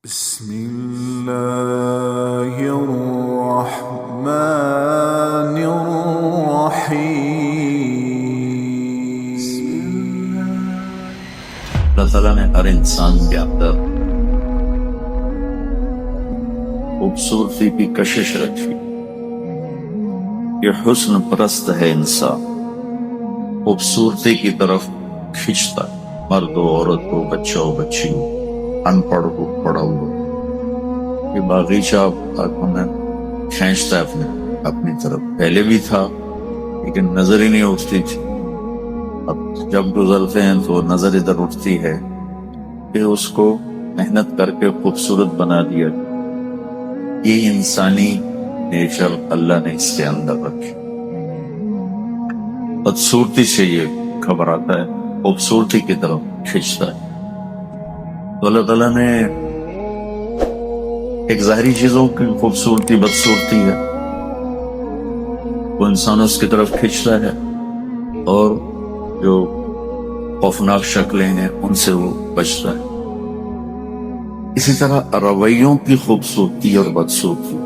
بسم الله الرحمن الرحيم. اللہ تعالیٰ نے ہر انسان کے اندر خوبصورتی کی کشش رکھی. یہ حسن پرست ہے انسان، خوبصورتی کی طرف کھینچتا ہے، مرد ہو، عورت ہو، بچہ ہو، بچی ہو، ان پڑھ ہو، پڑھا ہو. یہ باغیچہ آنکھوں میں کھینچتا ہے اپنی طرف. پہلے بھی تھا لیکن نظر ہی نہیں اٹھتی تھی. اب جب گزرتے ہیں تو نظر ادھر اٹھتی ہے کہ اس کو محنت کر کے خوبصورت بنا دیا. یہ انسانی نیچر اللہ نے اس کے اندر رکھی. بدصورتی سے یہ گھبراتا ہے، خوبصورتی کی طرف کھینچتا ہے. تو اللہ تعالیٰ نے ایک ظاہری چیزوں کی خوبصورتی بدصورتی ہے، وہ انسان اس کی طرف کھینچتا ہے، اور جو خوفناک شکلیں ہیں ان سے وہ بچتا ہے. اسی طرح رویوں کی خوبصورتی اور بدصورتی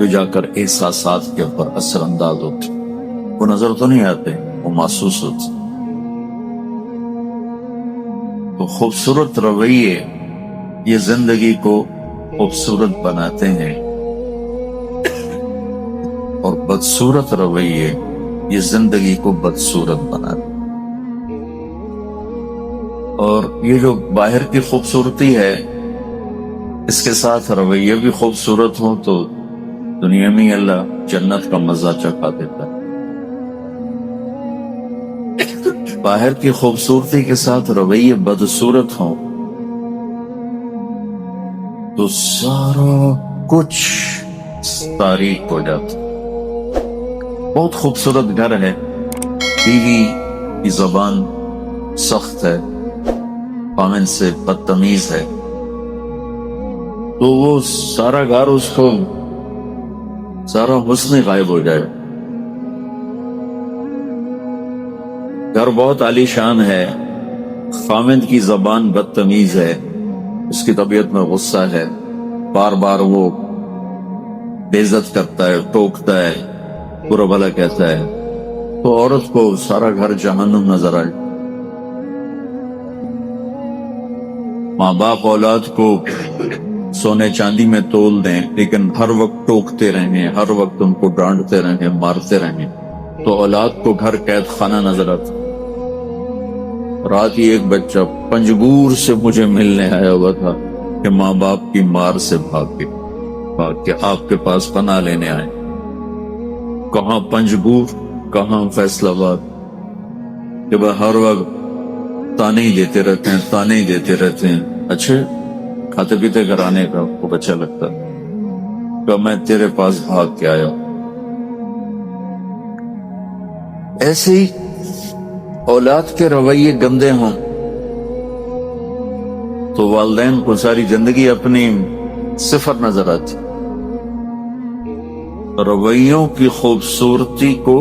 جو جا کر احساسات کے اوپر اثر انداز ہوتی، وہ نظر تو نہیں آتے، وہ محسوس ہوتے. تو خوبصورت رویے یہ زندگی کو خوبصورت بناتے ہیں، اور بدصورت رویے یہ زندگی کو بدصورت بناتے ہیں. اور یہ جو باہر کی خوبصورتی ہے، اس کے ساتھ رویے بھی خوبصورت ہوں تو دنیا میں اللہ جنت کا مزہ چکھا دیتا ہے. باہر کی خوبصورتی کے ساتھ رویے بدصورت ہوں تو سارا کچھ تاریک ہو جاتا. بہت خوبصورت گھر ہے، بیوی کی زبان سخت ہے، خامن سے بدتمیز ہے، تو وہ سارا گھر، اس کو سارا حسن غائب ہو جائے. گھر بہت عالی شان ہے، خامن کی زبان بدتمیز ہے، اس کی طبیعت میں غصہ ہے، بار بار وہ بے عزت کرتا ہے، ٹوکتا ہے، برا بھلا کہتا ہے، تو عورت کو سارا گھر جہنم نظر آئے. ماں باپ اولاد کو سونے چاندی میں تول دیں لیکن ہر وقت ٹوکتے رہیں، ہر وقت ان کو ڈانٹتے رہیں، مارتے رہیں، تو اولاد کو گھر قید خانہ نظر آتا. رات ہی ایک بچہ پنجگور سے مجھے ملنے آیا ہوا تھا کہ ماں باپ کی مار سے بھاگ کے آپ کے پاس پناہ لینے آئے. کہاں پنجگور، کہاں فیصل آباد، کہ وہ ہر وقت تانے ہی دیتے رہتے ہیں، تانے ہی دیتے رہتے ہیں. اچھے کھاتے پیتے گھرانے کا وہ بچہ لگتا کہ میں تیرے پاس بھاگ کے آیا. ایسے ہی اولاد کے رویے گندے ہوں تو والدین کو ساری زندگی اپنی صفر نظر آتی. رویوں کی خوبصورتی کو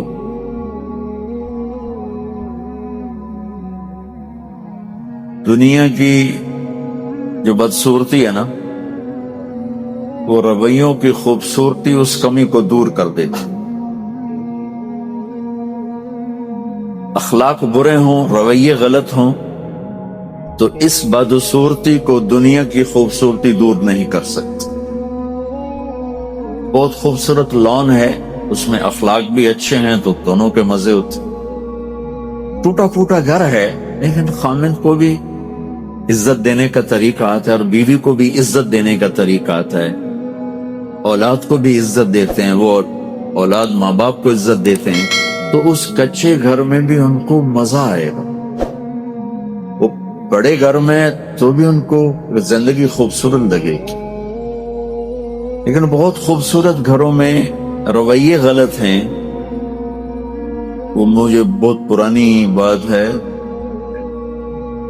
دنیا کی جو بدصورتی ہے نا، وہ رویوں کی خوبصورتی اس کمی کو دور کر دیتی. اخلاق برے ہوں، رویے غلط ہوں تو اس بدصورتی کو دنیا کی خوبصورتی دور نہیں کر سکتی. بہت خوبصورت لان ہے، اس میں اخلاق بھی اچھے ہیں تو دونوں کے مزے ہوتے. ٹوٹا پھوٹا گھر ہے لیکن خامن کو بھی عزت دینے کا طریقہ آتا ہے، اور بیوی کو بھی عزت دینے کا طریقہ آتا ہے، اولاد کو بھی عزت دیتے ہیں، وہ اولاد ماں باپ کو عزت دیتے ہیں، تو اس کچے گھر میں بھی ان کو مزہ آئے گا. وہ بڑے گھر میں تو بھی ان کو زندگی خوبصورت لگے گی. لیکن بہت خوبصورت گھروں میں رویے غلط ہیں. وہ مجھے بہت پرانی بات ہے،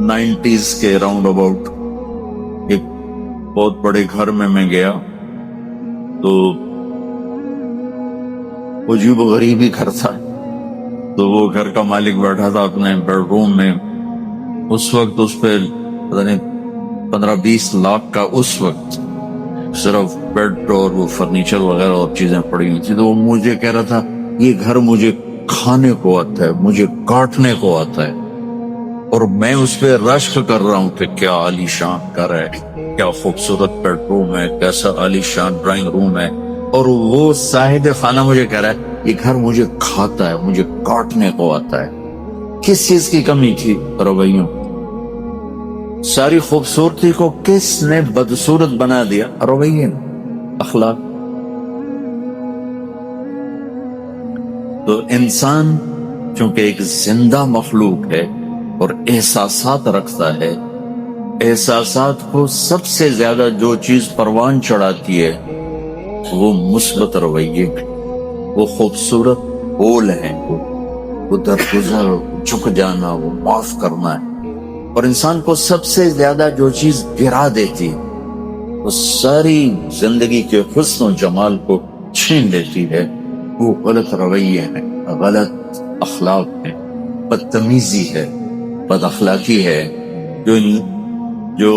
90s کے راؤنڈ اباؤٹ ایک بہت بڑے گھر میں گیا تو وہ عجیب و غریب ہی گھر تھا. تو وہ گھر کا مالک بیٹھا تھا اپنے بیڈ روم میں. اس وقت اس پہ پتہ نہیں 15-20 لاکھ کا اس وقت صرف بیڈ اور وہ فرنیچر وغیرہ اور چیزیں پڑی ہوئی تھی. تو وہ مجھے کہہ رہا تھا یہ گھر مجھے کھانے کو آتا ہے, مجھے کاٹنے کو آتا ہے, اور میں اس پہ رشک کر رہا ہوں کہ کیا عالی شان گھر ہے, کیا خوبصورت بیڈ روم ہے, کیسا عالی شان ڈرائنگ روم ہے, اور وہ صاحب خانہ مجھے کہہ رہا ہے یہ گھر مجھے کھاتا ہے, مجھے کاٹنے کو آتا ہے. کس چیز کی کمی تھی؟ رویوں. ساری خوبصورتی کو کس نے بدصورت بنا دیا؟ رویے, اخلاق. تو انسان چونکہ ایک زندہ مخلوق ہے اور احساسات رکھتا ہے, احساسات کو سب سے زیادہ جو چیز پروان چڑھاتی ہے وہ مثبت رویے, وہ خوبصورت بول ہیں, وہ درگزر, جھک جانا, وہ معاف کرنا ہے. اور انسان کو سب سے زیادہ جو چیز گرا دیتی وہ ساری زندگی کے حسن و جمال کو چھین لیتی ہے, وہ غلط رویے ہیں, غلط اخلاق ہیں, بدتمیزی ہے, بد اخلاقی ہے, جو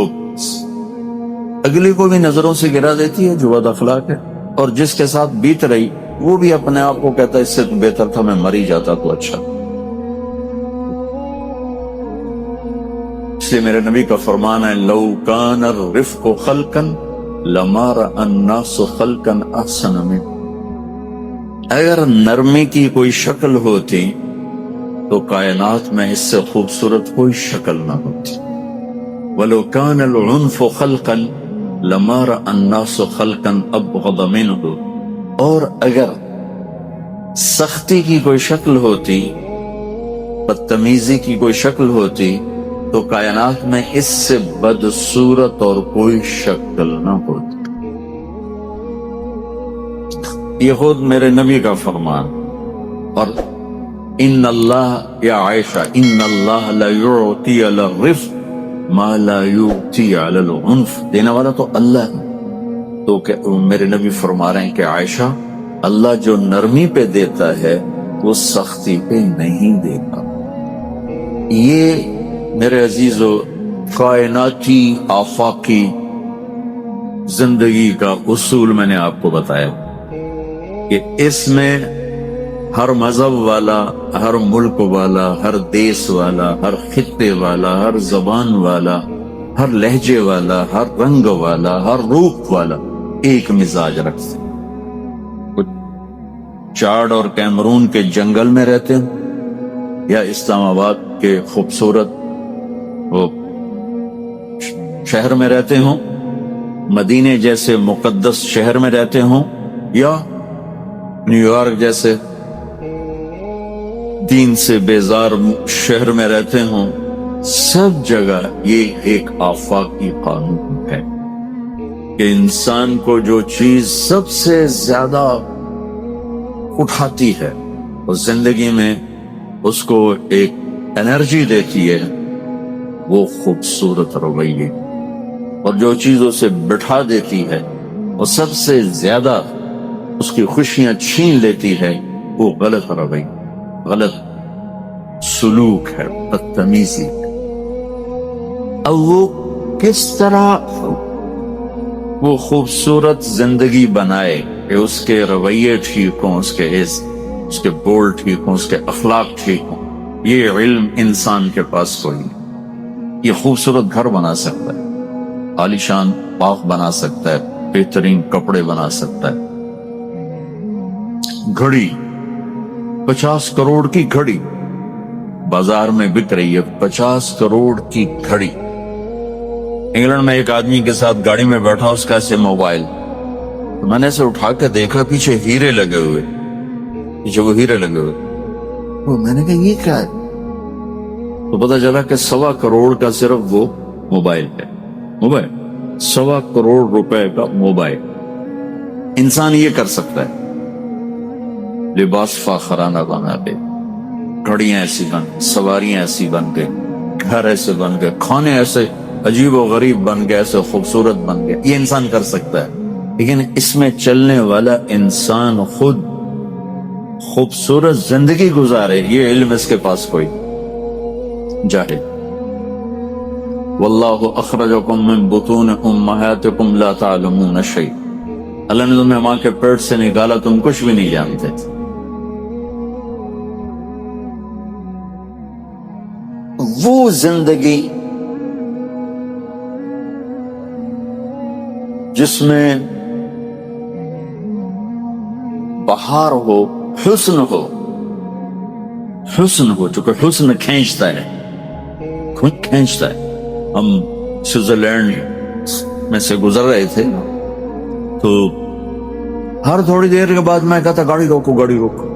اگلے کو بھی نظروں سے گرا دیتی ہے, جو بد اخلاق ہے. اور جس کے ساتھ بیت رہی وہ بھی اپنے آپ کو کہتا ہے اس سے تو بہتر تھا میں مر ہی جاتا تو اچھا. اس لیے میرے نبی کا فرمان ہے لو کان الرفق خلقا لما رأى الناس خلقا احسن منه. اگر نرمی کی کوئی شکل ہوتی تو کائنات میں اس سے خوبصورت کوئی شکل نہ ہوتی. وَلَوْ كَانَ الْعُنْفُ خَلْقًا لَمَا رَأَى النَّاسُ خَلْقًا أَبْغَضَ مِنْهُ. اور اگر سختی کی کوئی شکل ہوتی, بدتمیزی کی کوئی شکل ہوتی تو کائنات میں اس سے بدصورت اور کوئی شکل نہ ہوتی. یہ خود میرے نبی کا فرمان. اور ان اللہ, یا عائشہ, ان اللہ لا یعطی علی الرفق ما لا یعطی علی العنف. دینے والا تو اللہ ہے. تو کہ میرے نبی فرما رہے ہیں کہ عائشہ, اللہ جو نرمی پہ دیتا ہے وہ سختی پہ نہیں دیتا. یہ میرے عزیزو کائناتی آفاقی زندگی کا اصول میں نے آپ کو بتایا کہ اس میں ہر مذہب والا, ہر ملک والا, ہر دیس والا, ہر خطے والا, ہر زبان والا, ہر لہجے والا, ہر رنگ والا, ہر روپ والا ایک مزاج رکھتے. کچھ چاڈ اور کیمرون کے جنگل میں رہتے ہیں, یا اسلام آباد کے خوبصورت وہ شہر میں رہتے ہوں, مدینے جیسے مقدس شہر میں رہتے ہوں, یا نیو یارک جیسے دین سے بیزار شہر میں رہتے ہوں. سب جگہ یہ ایک آفاقی قانون ہے کہ انسان کو جو چیز سب سے زیادہ اٹھاتی ہے اور زندگی میں اس کو ایک انرجی دیتی ہے وہ خوبصورت رویے, اور جو چیز اسے بٹھا دیتی ہے اور سب سے زیادہ اس کی خوشیاں چھین لیتی ہے وہ غلط رویہ, غلط سلوک ہے, بدتمیزی. اب وہ کس طرح وہ خوبصورت زندگی بنائے کہ اس کے رویے ٹھیک ہوں, اس کے بول ٹھیک ہوں, اس کے اخلاق ٹھیک ہوں. یہ علم انسان کے پاس کوئی نہیں. یہ خوبصورت گھر بنا سکتا ہے, عالیشان باغ بنا سکتا ہے, بہترین کپڑے بنا سکتا ہے. گھڑی 50 کروڑ کی گھڑی بازار میں بک رہی ہے, 50 کروڑ کی گھڑی. انگلینڈ میں ایک آدمی کے ساتھ گاڑی میں بیٹھا, اس کا ایسے موبائل, میں نے اسے اٹھا کے دیکھا, پیچھے ہیرے لگے ہوئے, پیچھے وہ ہیرے لگے ہوئے. میں نے کہا یہ کیا ہے؟ تو پتا چلا کہ 1.25 کروڑ کا صرف وہ موبائل ہے. موبائل 1.25 کروڑ روپے کا موبائل. انسان یہ کر سکتا ہے, لباس فاخرانہ بنا دے, گھڑیاں ایسی بن, سواریاں ایسی بن گئے, گھر ایسے بن گئے, کھانے ایسے عجیب و غریب بن گئے, ایسے خوبصورت بن گئے. یہ انسان کر سکتا ہے, لیکن اس میں چلنے والا انسان خود خوبصورت زندگی گزارے, یہ علم اس کے پاس کوئی. جاہل. واللہ اخرجکم من بطون امہاتکم لا تعلمون شیء، اللہ نے تمہیں ماں کے پیٹ سے نکالا، تم کچھ بھی نہیں جانتے تھے۔ وہ زندگی جس میں بہار ہو، حسن ہو، حسن ہو، چونکہ حسن کھینچتا ہے، کھینچتا ہے۔ ہم سوئٹزرلینڈ میں سے گزر رہے تھے تو ہر تھوڑی دیر کے بعد میں کہتا گاڑی روکو گاڑی روکو،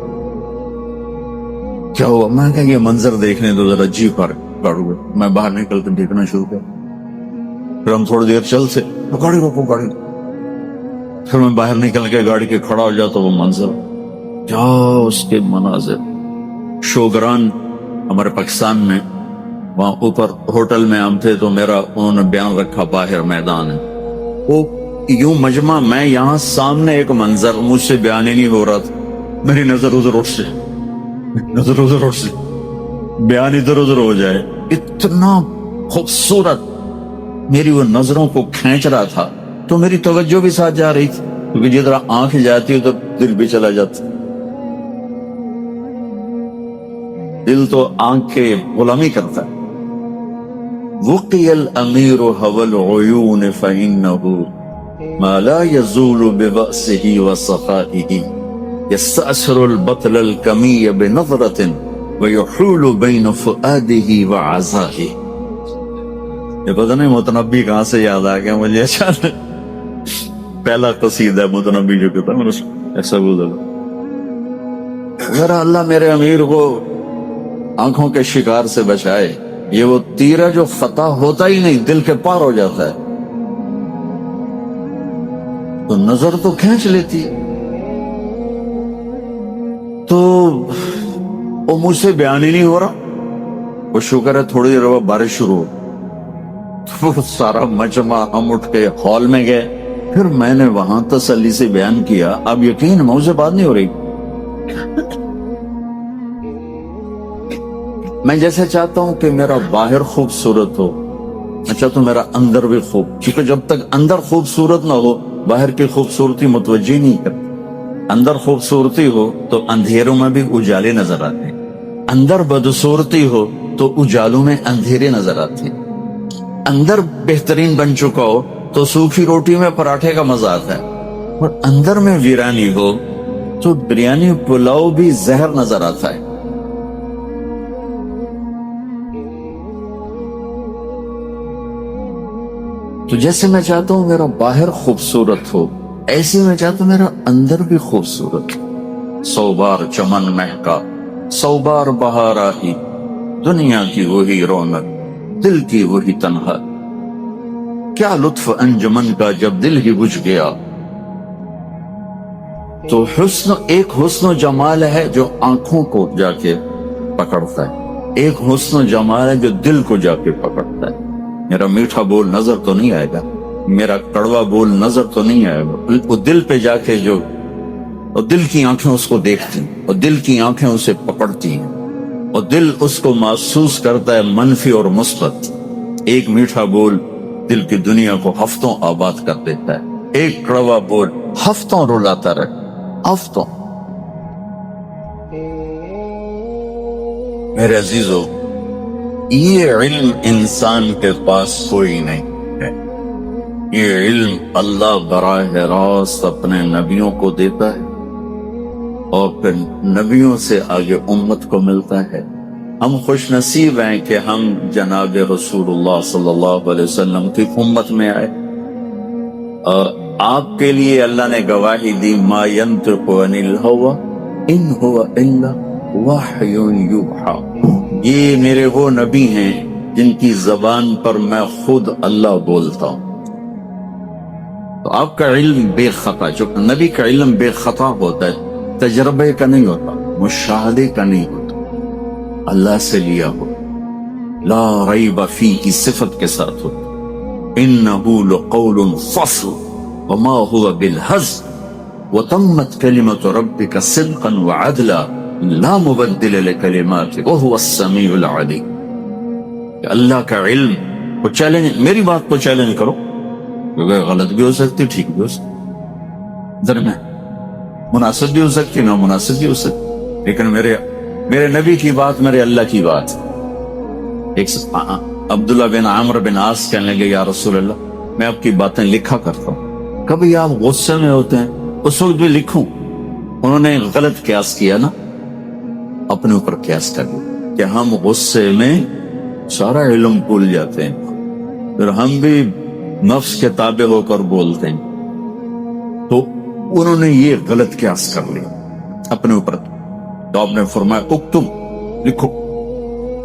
کیا ہوا؟ میں کہا یہ منظر دیکھنے تو ذرا جی پر گاڑی، میں باہر نکل کے دیکھنا شروع کیا، پھر ہم تھوڑی دیر چلتے تو گاڑی روکو گاڑی، پھر میں باہر نکل کے گاڑی کے کھڑا ہو جاتا، وہ منظر کیا اس کے مناظر۔ شوگران ہمارے پاکستان میں، وہاں اوپر ہوٹل میں ہم تھے تو میرا انہوں نے بیان رکھا باہر میدان ہے، وہ یوں مجمع، میں یہاں سامنے ایک منظر مجھ سے بیان ہی نہیں ہو رہا تھا، میری نظر ادھر اٹھ سے، نظر ادھر اٹھ سے، بیان ادھر ادھر ہو جائے، اتنا خوبصورت میری وہ نظروں کو کھینچ رہا تھا، تو میری توجہ بھی ساتھ جا رہی تھی، کیونکہ جس طرح آنکھ جاتی ہے تو دل بھی چلا جاتا، دل تو آنکھ کے غلامی کرتا ہے۔ وقی الامیر هوى العیون فإنه ما لا يزول ببأسه وصفائه يستأثر البطل الكمي بنظرة ويحول بين فؤاده وعزائه۔ یہ پتہ نہیں متنبی کہاں سے یاد آ گیا مجھے، اچھا پہلا قصیدہ متنبی جو کہتا ہے، میں نے ایسا بولا ذرا اللہ میرے امیر کو آنکھوں کے شکار سے بچائے، یہ وہ تیر ہے جو خطا ہوتا ہی نہیں، دل کے پار ہو جاتا ہے، تو نظر تو کھینچ لیتی ہے، تو وہ مجھ سے بیان ہی نہیں ہو رہا۔ وہ شکر ہے تھوڑی دیر بعد بارش شروع ہو، تو وہ سارا مجمع ہم اٹھ کے ہال میں گئے، پھر میں نے وہاں تسلی سے بیان کیا، اب یقین مجھ سے بات نہیں ہو رہی، میں جیسے چاہتا ہوں کہ میرا باہر خوبصورت ہو، میں چاہتا ہوں میرا اندر بھی خوب، کیونکہ جب تک اندر خوبصورت نہ ہو باہر کی خوبصورتی متوجہ نہیں کرتی۔ اندر خوبصورتی ہو تو اندھیروں میں بھی اجالے نظر آتے ہیں، اندر بدصورتی ہو تو اجالوں میں اندھیرے نظر آتے ہیں، اندر بہترین بن چکا ہو تو سوکھی روٹی میں پراٹھے کا مزہ آتا ہے، اور اندر میں ویرانی ہو تو بریانی پلاؤ بھی زہر نظر آتا ہے۔ تو جیسے میں چاہتا ہوں میرا باہر خوبصورت ہو، ایسے میں چاہتا ہوں میرا اندر بھی خوبصورت ہو۔ 100 بار چمن مہکا، 100 بار بہار آئی، دنیا کی وہی رونق، دل کی وہی تنہا، کیا لطف انجمن کا جب دل ہی بجھ گیا۔ تو حسن، ایک حسن و جمال ہے جو آنکھوں کو جا کے پکڑتا ہے، ایک حسن و جمال ہے جو دل کو جا کے پکڑتا ہے۔ میرا میٹھا بول نظر تو نہیں آئے گا، میرا کڑوا بول نظر تو نہیں آئے گا، وہ دل پہ جا کے جو، اور دل کی آنکھیں اس کو دیکھتی ہیں، اور دل کی آنکھیں اسے پکڑتی ہیں، اور دل اس کو محسوس کرتا ہے منفی اور مثبت۔ ایک میٹھا بول دل کی دنیا کو ہفتوں آباد کر دیتا ہے، ایک کڑوا بول ہفتوں رلاتا رہے، ہفتوں۔ میرے عزیزو، یہ علم انسان کے پاس کوئی نہیں ہے، یہ علم اللہ براہ راست اپنے نبیوں کو دیتا ہے، اور پھر نبیوں سے آگے امت کو ملتا ہے۔ ہم خوش نصیب ہیں کہ ہم جناب رسول اللہ صلی اللہ علیہ وسلم کی امت میں آئے، اور آپ کے لیے اللہ نے گواہی دی، ما ينطق عن الهوى ان هو الا وحی یوحی، یہ میرے وہ نبی ہیں جن کی زبان پر میں خود اللہ بولتا ہوں۔ تو آپ کا علم بے خطا، جو نبی کا علم بے خطا ہوتا ہے، تجربے کا نہیں ہوتا، مشاہدے کا نہیں ہوتا، اللہ سے لیا ہو، لا ریب فیہ کی صفت کے ساتھ ہوتا، انہ لقول فصل وما هو بالہزل وتمت کلمۃ ربک صدقا وعدلا لا مبدل لکلماته وهو السمیع العلیم۔ کہ اللہ کا علم وہ چیلنج، میری بات کو چیلنج کرو، کیونکہ غلط بھی ہو سکتی، ٹھیک بھی ہو سکتی، درمیان مناسب بھی ہو سکتی، نامناسب بھی ہو سکتی، لیکن میرے نبی کی بات میرے اللہ کی بات۔ ایک عبداللہ بن عمرو بن عاص کہنے لگے یا رسول اللہ میں آپ کی باتیں لکھا کرتا ہوں، کبھی آپ غصے میں ہوتے ہیں اس وقت بھی لکھوں؟ انہوں نے غلط قیاس کیا نا، اپنے اوپر قیاس کر لیا کہ ہم غصے میں سارا علم بھول جاتے ہیں، پھر ہم بھی نفس کے تابع ہو کر بولتے ہیں، تو انہوں نے یہ غلط قیاس کر لیا اپنے اوپر۔ تو آپ نے فرمایا اکتب، لکھو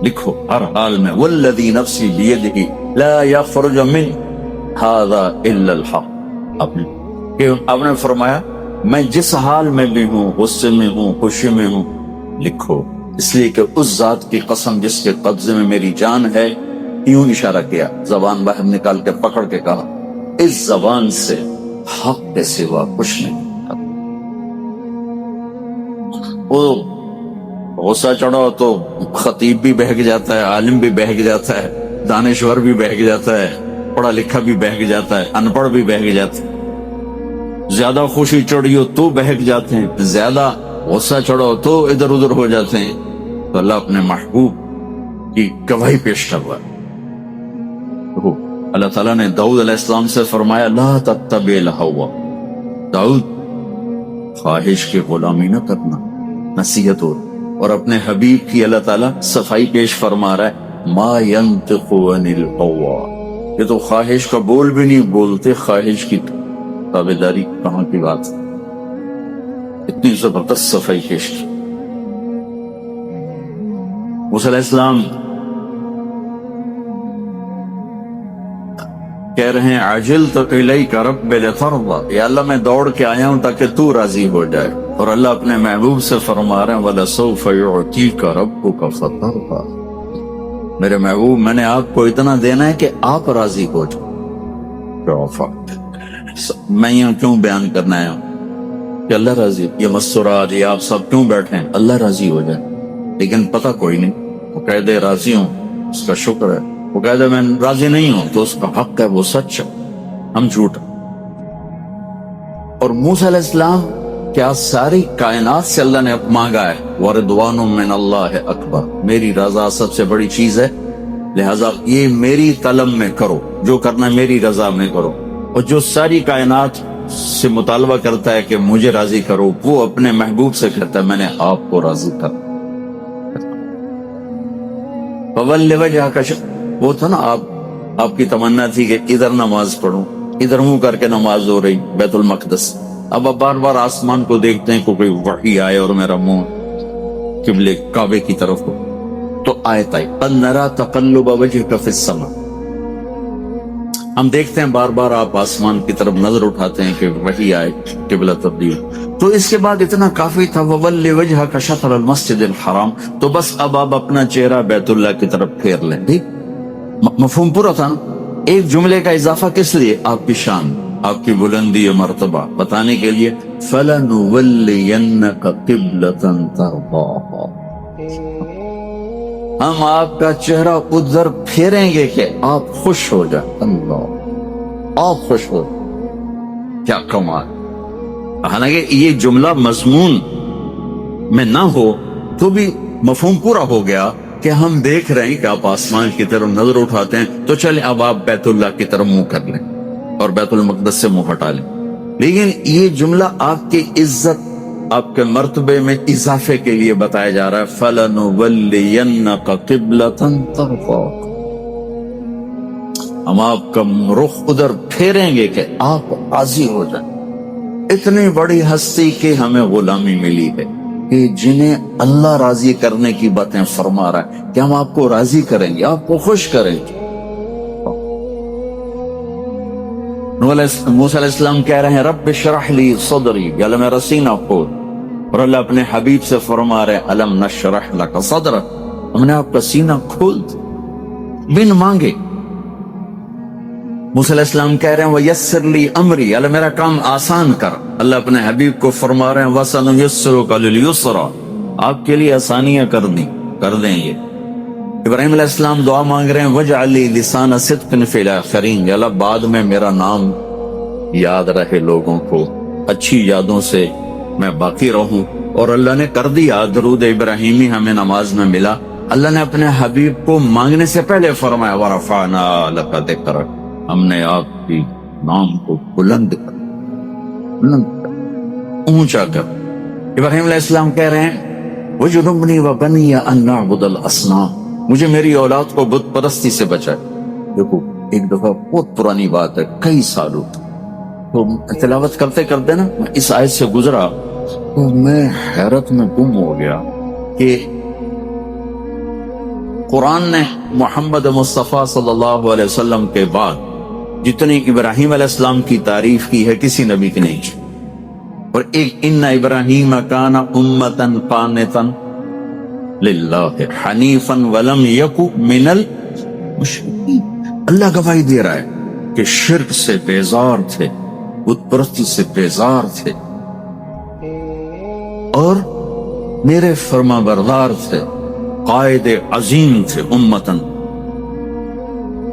لکھو ہر حال میں، والذی نفسی بیدہ لا یخرج من ھذا الا الحق۔ آپ نے فرمایا میں جس حال میں بھی ہوں، غصے میں ہوں، خوشی میں ہوں، لکھو، اس لیے کہ اس ذات کی قسم جس کے قبضے میں میری جان ہے، یوں اشارہ کیا، زبان باہر نکال کے پکڑ کے کہا اس زبان سے حق کے سوا کچھ نہیں۔ وہ غصہ چڑھا تو خطیب بھی بہک جاتا ہے، عالم بھی بہک جاتا ہے، دانشور بھی بہک جاتا ہے، پڑھا لکھا بھی بہک جاتا ہے، ان پڑھ بھی بہک جاتا ہے، زیادہ خوشی چڑھی ہو تو بہک jاتے ہیں، زیادہ غصہ چڑھا ہو تو ادھر ادھر ہو جاتے ہیں۔ تو اللہ اپنے محبوب کی گواہی پیش کر رہا ہے۔ اللہ تعالیٰ نے داؤد علیہ السلام سے فرمایا لا تتبع الہوی، داؤد خواہش کی غلامی نہ کرنا، نصیحت ہو، اور اپنے حبیب کی اللہ تعالیٰ صفائی پیش فرما رہا ہے ما ینطق عن الہوی، یہ تو خواہش کا بول بھی نہیں بولتے، خواہش کی تابعداری کہاں کی بات، اتنی زبردست صفائی پیش کی۔ موسیٰ علیہ السلام کہہ رہے ہیں عجلت الیک رب لترضی، یا اللہ میں دوڑ کے آیا ہوں تاکہ تو راضی ہو جائے، اور اللہ اپنے محبوب سے فرما رہے ہیں وَلَسَوْفَ يُعْتِيكَ رَبُّكَ فَتَرْضَى، میرے محبوب میں نے آپ کو اتنا دینا ہے کہ آپ راضی ہو جائیں۔ میں یہاں کیوں بیان کرنا آیا ہوں کہ اللہ راضی، یہ مستورات یہ آپ سب کیوں بیٹھے ہیں، اللہ راضی ہو جائے، لیکن پتہ کوئی نہیں، وہ کہہ دے راضی ہوں اس کا شکر ہے، وہ کہہ دے میں راضی نہیں ہوں تو اس کا حق ہے، وہ سچ ہے، ہم جھوٹ۔ اور موسیٰ علیہ السلام کیا ساری کائنات سے اللہ نے مانگا ہے وَرِضْوَانٌ مِّنَ اللَّهِ أَكْبَرُ، میری رضا سب سے بڑی چیز ہے، لہٰذا یہ میری طلب میں کرو، جو کرنا میری رضا میں کرو، اور جو ساری کائنات سے مطالبہ کرتا ہے کہ مجھے راضی کرو، وہ اپنے محبوب سے کہتا ہے میں نے آپ کو راضی کر۔ فَوَلِّ وَجْهَكَ، وہ تھا نا آپ کی تمنا تھی کہ ادھر نماز پڑھوں، ادھر منہ کر کے نماز ہو رہی بیت المقدس، اب آپ بار بار آسمان کو دیکھتے ہیں کوئی وحی آئے اور میرا منہ قبلے کعبے کی طرف ہو، تو آیت آئی قَدْ نَرَا تَقَلُّبَ وَجْهِكَ فِي السَّمَاءِ، ہم دیکھتے ہیں بار بار آپ آسمان کی طرف نظر اٹھاتے ہیں کہ وحی آئے، قبلہ تبدیل۔ تو اس کے بعد اتنا کافی تھا وَوَلِّ وَجْهَكَ شَطْرَ الْمَسْجِدِ الْحَرَامِ، تو بس اب آپ اپنا چہرہ بیت اللہ کی طرف پھیر لیں، ٹھیک؟ مفہوم پورا تھا نا؟ ایک جملے کا اضافہ کس لیے؟ آپ کی شان، آپ کی بلندی و مرتبہ بتانے کے لیے فَلَنُوَلِّيَنَّكَ قِبْلَةً تَرْضَاهَا، ہم آپ کا چہرہ ادھر پھیریں گے کہ آپ خوش ہو جائیں، اللہ آپ خوش ہو، کیا کمال۔ حالانکہ یہ جملہ مضمون میں نہ ہو تو بھی مفہوم پورا ہو گیا کہ ہم دیکھ رہے ہیں کہ آپ آسمان کی طرف نظر اٹھاتے ہیں، تو چلیں اب آپ بیت اللہ کی طرف منہ کر لیں اور بیت المقدس سے منہ ہٹا لیں، لیکن یہ جملہ آپ کی عزت، آپ کے مرتبے میں اضافے کے لیے بتایا جا رہا ہے فَلَنُوَلِّيَنَّكَ قِبْلَةً تَرْضَاهَا، ہم آپ کا رخ ادھر پھیریں گے کہ آپ راضی ہو جائیں۔ اتنی بڑی ہستی کی ہمیں غلامی ملی ہے کہ جنہیں اللہ راضی کرنے کی باتیں فرما رہا ہے کہ ہم آپ کو راضی کریں گے، آپ کو خوش کریں گے۔ موسیٰ علیہ السلام کہہ رہے ہیں رب اشرح لی صدری، یا اللہ میرا سینہ کھول، اور اللہ اپنے حبیب سے فرما رہے ہیں الم نشرح لک صدرک، ہم نے آپ کا سینہ کھول بن مانگے۔ موسیٰ علیہ السلام کہہ رہے ہیں وَيَسِّرْ لِي أَمْرِي، اللہ میرا کام آسان کر، اللہ اپنے حبیب کو فرما رہے ہیں وَسَنُيَسِّرُكَ لِلْيُسْرَى، آپ کے لیے آسانیاں کر دیں یہ۔ ابراہیم علیہ السلام دعا مانگ رہے ہیں وجعل لی لسان صدق فی الاخرین، یا اللہ بعد میں میرا نام یاد رہے لوگوں کو، اچھی یادوں سے میں باقی رہوں۔ اور اللہ نے کر دیا، درود ابراہیمی ہمیں نماز میں ملا۔ اللہ نے اپنے حبیب کو مانگنے سے پہلے فرمایا ورفعنا لک ذکرک، ہم نے آپ کی نام کو بلند کر اونچا کر۔ ابراہیم علیہ السلام کہہ رہے ہیں وجنبنی وبنی ان نعبد الاصنام، مجھے میری اولاد کو بت پرستی سے بچائے۔ دیکھو ایک دفعہ بہت پرانی بات ہے، کئی سالوں تو تلاوت کرتے کرتے نا میں اس آیت سے گزرا تو میں حیرت میں گم ہو گیا کہ قرآن نے محمد مصطفیٰ صلی اللہ علیہ وسلم کے بعد جتنی ابراہیم علیہ السلام کی تعریف کی ہے کسی نبی کی نہیں کی۔ اور ایک ان ابراہیم کان امتا قانتا للہ حنیفا ولم یک من المشرکین، اللہ گواہی دے رہا ہے کہ شرک سے بیزار تھے، بت پرستی سے بیزار تھے اور میرے فرما بردار تھے، قائد عظیم تھے، امتن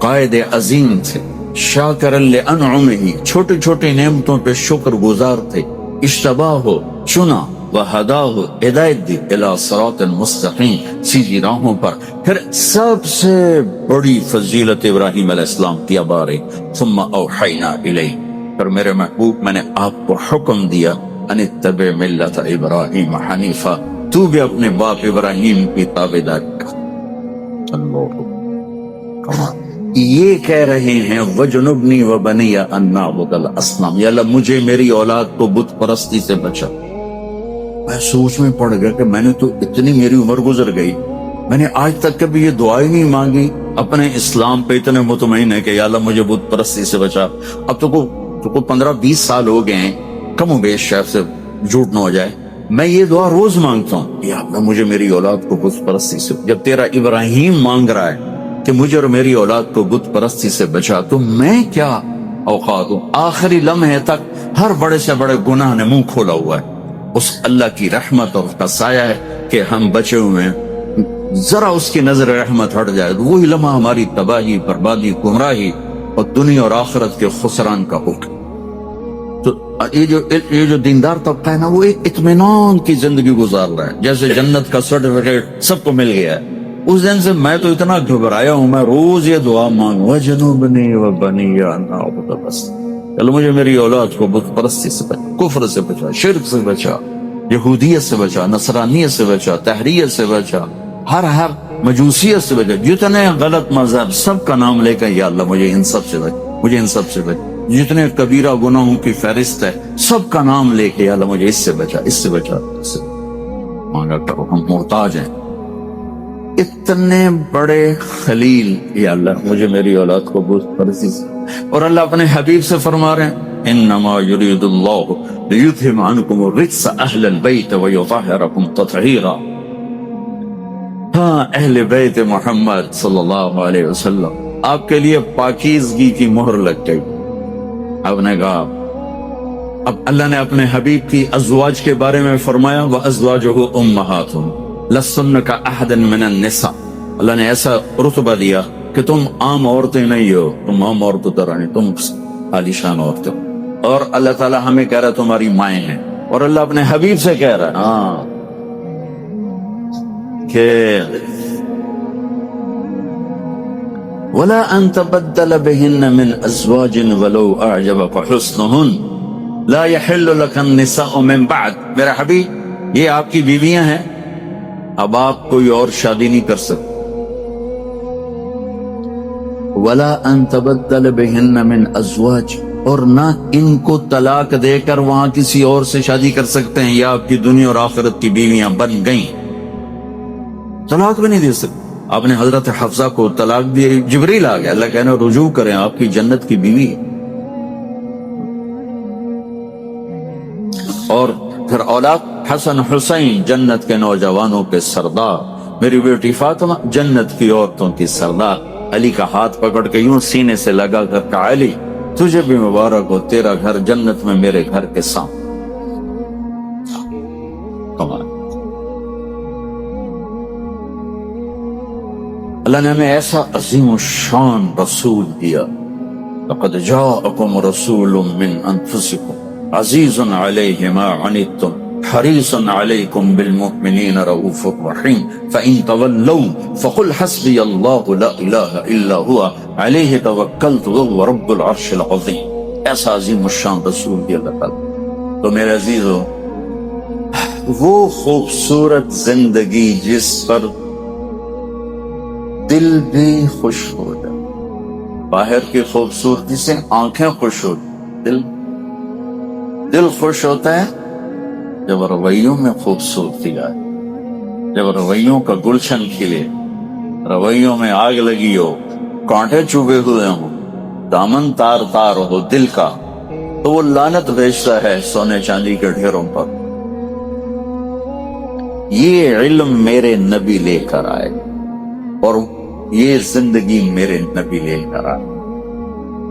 قائد عظیم تھے، شاکر لانعمہ چھوٹی چھوٹی نعمتوں پہ شکر گزار تھے، اشتباہ ہو چنا وہدا ہو ہدایت دی الی صراط مستقیم سیدھی راہوں پر۔ پھر سب سے بڑی فضیلت ابراہیم علیہ السلام کی اب آ رہی، ثم اوحینا الیہ، پھر میرے محبوب میں نے آپ کو حکم دیا ان اتبع ملت ابراہیم حنیفا، تو بھی اپنے باپ ابراہیم کی تابعداری کر۔ اللہ یہ کہہ رہے ہیں وجنبنی وبنی ان نعبد الاصنام، یا اللہ مجھے میری اولاد کو بت پرستی سے بچا۔ میں سوچ میں پڑ گیا کہ میں نے تو اتنی میری عمر گزر گئی، میں نے آج تک کبھی یہ دعا ہی نہیں مانگی، اپنے اسلام پہ اتنے مطمئن ہے کہ یا اللہ مجھے بت پرستی سے بچا۔ اب تو کو 15-20 سال ہو گئے ہیں، کم و بیش شاید سے جھوٹ نہ ہو جائے، میں یہ دعا روز مانگتا ہوں یا اللہ مجھے میری اولاد کو بت پرستی سے۔ جب تیرا ابراہیم مانگ رہا ہے کہ مجھے اور میری اولاد کو بت پرستی سے بچا، تو میں کیا اوقات ہوں؟ آخری لمحے تک ہر بڑے سے بڑے گناہ نے منہ کھولا ہوا ہے، اس اللہ کی رحمت اور اس کا سایہ ہے کہ ہم بچے ہوئے ہیں، ذرا اس کی نظر رحمت ہٹ جائے تو وہی لمحہ ہماری تباہی، بربادی، گمراہی اور دنیا اور آخرت کے خسران کا حکم۔ تو یہ جو دیندار طبقہ ہے نا، وہ ایک اطمینان کی زندگی گزار رہا ہے، جیسے جنت کا سرٹیفکیٹ سب کو مل گیا ہے۔ اس دن سے میں تو اتنا گھبرایا ہوں، میں روز یہ دعا مانگوں وجنبنی وبنی ان نعبد الاصنام، چلو مجھے میری اولاد کو بت پرستی سے بچا، کفر سے بچا، شرک سے بچا، یہودیت سے بچا، نصرانیت سے بچا، تحریت سے بچا، ہر مجوسیت سے بچا، جتنے غلط مذہب سب کا نام لے کر یا اللہ مجھے ان سب سے بچا، مجھے ان سب سے بچا، جتنے کبیرہ گناہوں کی فہرست ہے سب کا نام لے کے یا اللہ مجھے اس سے بچا، اس سے بچا، اس سے مانگا کرو، ہم محتاج ہیں۔ اتنے بڑے خلیل، یا اللہ مجھے میری اولاد کو بت پرستی سے۔ اور اللہ اپنے حبیب سے فرما رہے ہیں انما یرید اللہ لیذھب عنکم الرجس اہل البیت ویطہرکم تطہیرا۔ ہاں اہل بیت محمد صلی اللہ علیہ وسلم، آپ کے لیے پاکیزگی کی مہر لگ گئی۔ آپ نے کہا، اب اللہ نے اپنے حبیب کی ازواج کے بارے میں فرمایا وازواجہ امہاتہم لستن کاحد من النساء، اللہ نے ایسا رتبہ دیا کہ تم عام عورتیں نہیں ہو، تم عام عورتوں طرح نہیں، تم عالیشان عورتیں ہو۔ اور اللہ تعالیٰ ہمیں کہہ رہا ہے تمہاری مائیں ہیں، اور اللہ اپنے حبیب سے کہہ رہا ہے ہاں کہ وَلَا أَن تَبَدَّلَ بِهِنَّ مِنْ أَزْوَاجٍ وَلَوْ أَعْجَبَكَ حُسْنُهُنَّ لَا يَحِلُّ لَكَ النِّسَاءُ مِنْ بَعْدِ۔ میرا حبیب یہ آپ کی بیویاں ہیں، اب آپ کوئی اور شادی نہیں کر سکتے۔ وَلَا أَن تَبَدَّلَ بِهِنَّ مِنْ أَزْوَاجٍ، اور نہ ان کو طلاق دے کر وہاں کسی اور سے شادی کر سکتے ہیں، یا آپ کی دنیا اور آخرت کی بیویاں بن گئیں، طلاق بھی نہیں دے سکتے۔ آپ نے حضرت حفصہ کو طلاق دی، جبریل آ گیا، اللہ کہنے رجوع کریں، آپ کی جنت کی بیوی۔ اور پھر اولاد حسن حسین جنت کے نوجوانوں کے سردار، میری بیٹی فاطمہ جنت کی عورتوں کی سردار۔ علی کا ہاتھ پکڑ کے یوں سینے سے لگا کر کہا علی تجھے بھی مبارک ہو، تیرا گھر جنت میں میرے گھر کے سامنے۔ اللہ نے ہمیں ایسا عظیم الشان رسول دیا. لقد جاءکم رسول من انفسکم عزیز علیہ ما عنتم حریص علیکم بالمؤمنین رؤوف رحیم فإن تولوا فقل حسبی اللہ لا الہ الا هو علیہ توکلت وهو رب العرش العظیم. ایسا عظیم الشان رسول دیا اللہ تعالیٰ. تو میرے عزیزو، وہ خوبصورت زندگی جس پر دل بھی خوش ہو جائے، باہر کی خوبصورتی سے آنکھیں خوش ہو، دل خوش ہوتا ہے جب رویوں میں خوبصورتی آئے، جب رویوں کا گلشن کھلے، رویوں میں آگ لگی ہو، کانٹے چوبے ہوئے ہوں، دامن تار تار ہو دل کا، تو وہ لعنت بھیجتا ہے سونے چاندی کے ڈھیروں پر. یہ علم میرے نبی لے کر آئے اور یہ زندگی میرے نبی لے کر آئے.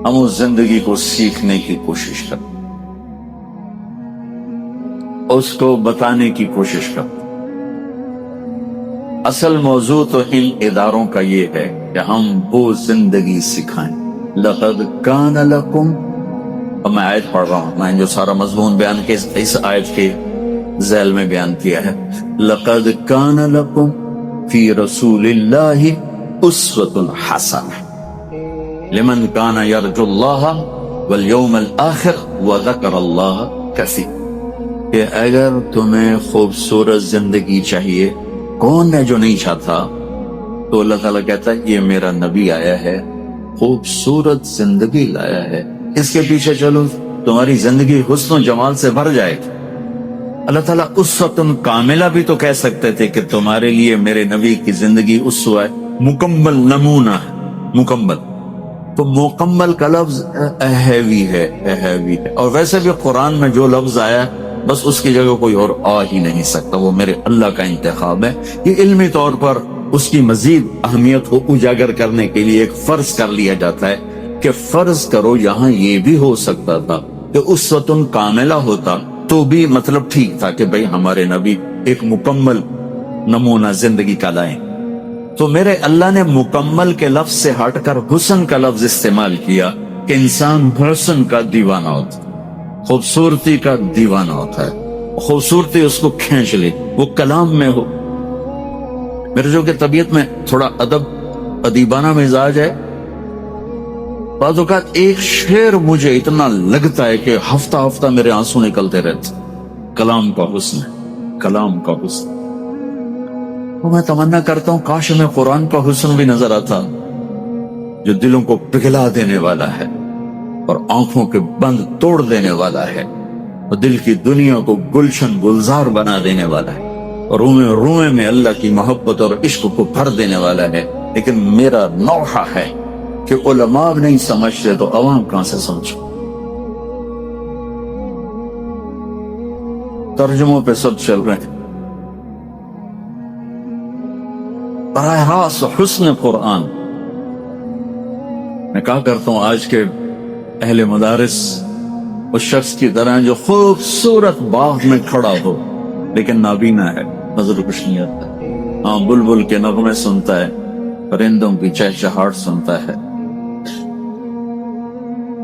ہم اس زندگی کو سیکھنے کی کوشش کریں، اس کو بتانے کی کوشش کریں. اصل موضوع تو ان اداروں کا یہ ہے کہ ہم وہ زندگی سکھائیں. لقد کان لکم، اب میں آیت پڑھ رہا ہوں، میں جو سارا مضمون بیان کے اس آیت کے ذیل میں بیان کیا ہے. لقد کان لکم فی رسول اللہ اسوۃ حسنہ لمن کان یرجو اللہ والیوم الآخر وذکر اللہ کثیر. کہ اگر تمہیں خوبصورت زندگی چاہیے، کون ہے جو نہیں چاہتا؟ تو اللہ تعالیٰ کہتا ہے یہ میرا نبی آیا ہے، خوبصورت زندگی لایا ہے، اس کے پیچھے چلو، تمہاری زندگی حسن و جمال سے بھر جائے گی. اللہ تعالیٰ اسوۃ کاملہ بھی تو کہہ سکتے تھے کہ تمہارے لیے میرے نبی کی زندگی اسوہ ہے، مکمل نمونہ ہے، مکمل. تو مکمل کا لفظ اہوی ہے، اہوی ہے. اور ویسے بھی قرآن میں جو لفظ آیا ہے بس اس کی جگہ کوئی اور آ ہی نہیں سکتا، وہ میرے اللہ کا انتخاب ہے. یہ علمی طور پر اس کی مزید اہمیت کو اجاگر کرنے کے لیے ایک فرض کر لیا جاتا ہے کہ فرض کرو یہاں یہ بھی ہو سکتا تھا کہ اسوۃ کاملہ ہوتا تو بھی مطلب ٹھیک تھا کہ بھئی ہمارے نبی ایک مکمل نمونہ زندگی کا لائیں. تو میرے اللہ نے مکمل کے لفظ سے ہٹ کر حسن کا لفظ استعمال کیا کہ انسان حسن کا دیوانہ ہوتا ہے، خوبصورتی کا دیوانہ ہوتا ہے، خوبصورتی اس کو کھینچ لے، وہ کلام میں ہو. میرے جو کہ طبیعت میں تھوڑا ادیبانہ مزاج ہے، بعض اوقات ایک شعر مجھے اتنا لگتا ہے کہ ہفتہ ہفتہ میرے آنسو نکلتے رہتے. کلام کا حسن ہے، کلام کا حسن. تو میں تمنا کرتا ہوں کاش ہمیں قرآن کا حسن بھی نظر آتا جو دلوں کو پگھلا دینے والا ہے اور آنکھوں کے بند توڑ دینے والا ہے اور دل کی دنیا کو گلشن گلزار بنا دینے والا ہے اور روئے روئے میں اللہ کی محبت اور عشق کو بھر دینے والا ہے. لیکن میرا نوحہ ہے کہ علماء نہیں سمجھتے تو عوام کہاں سے سمجھو؟ ترجموں پہ سب چل رہے ہیں. براہ راست حسن قرآن. میں کہا کرتا ہوں آج کے اہل مدارس اس شخص کی طرح جو خوبصورت باغ میں کھڑا ہو لیکن نابینا ہے، نظر کچھ نہیں آتا. ہاں، بلبل کے نغمے سنتا ہے، پرندوں کی چہچہاہٹ سنتا ہے،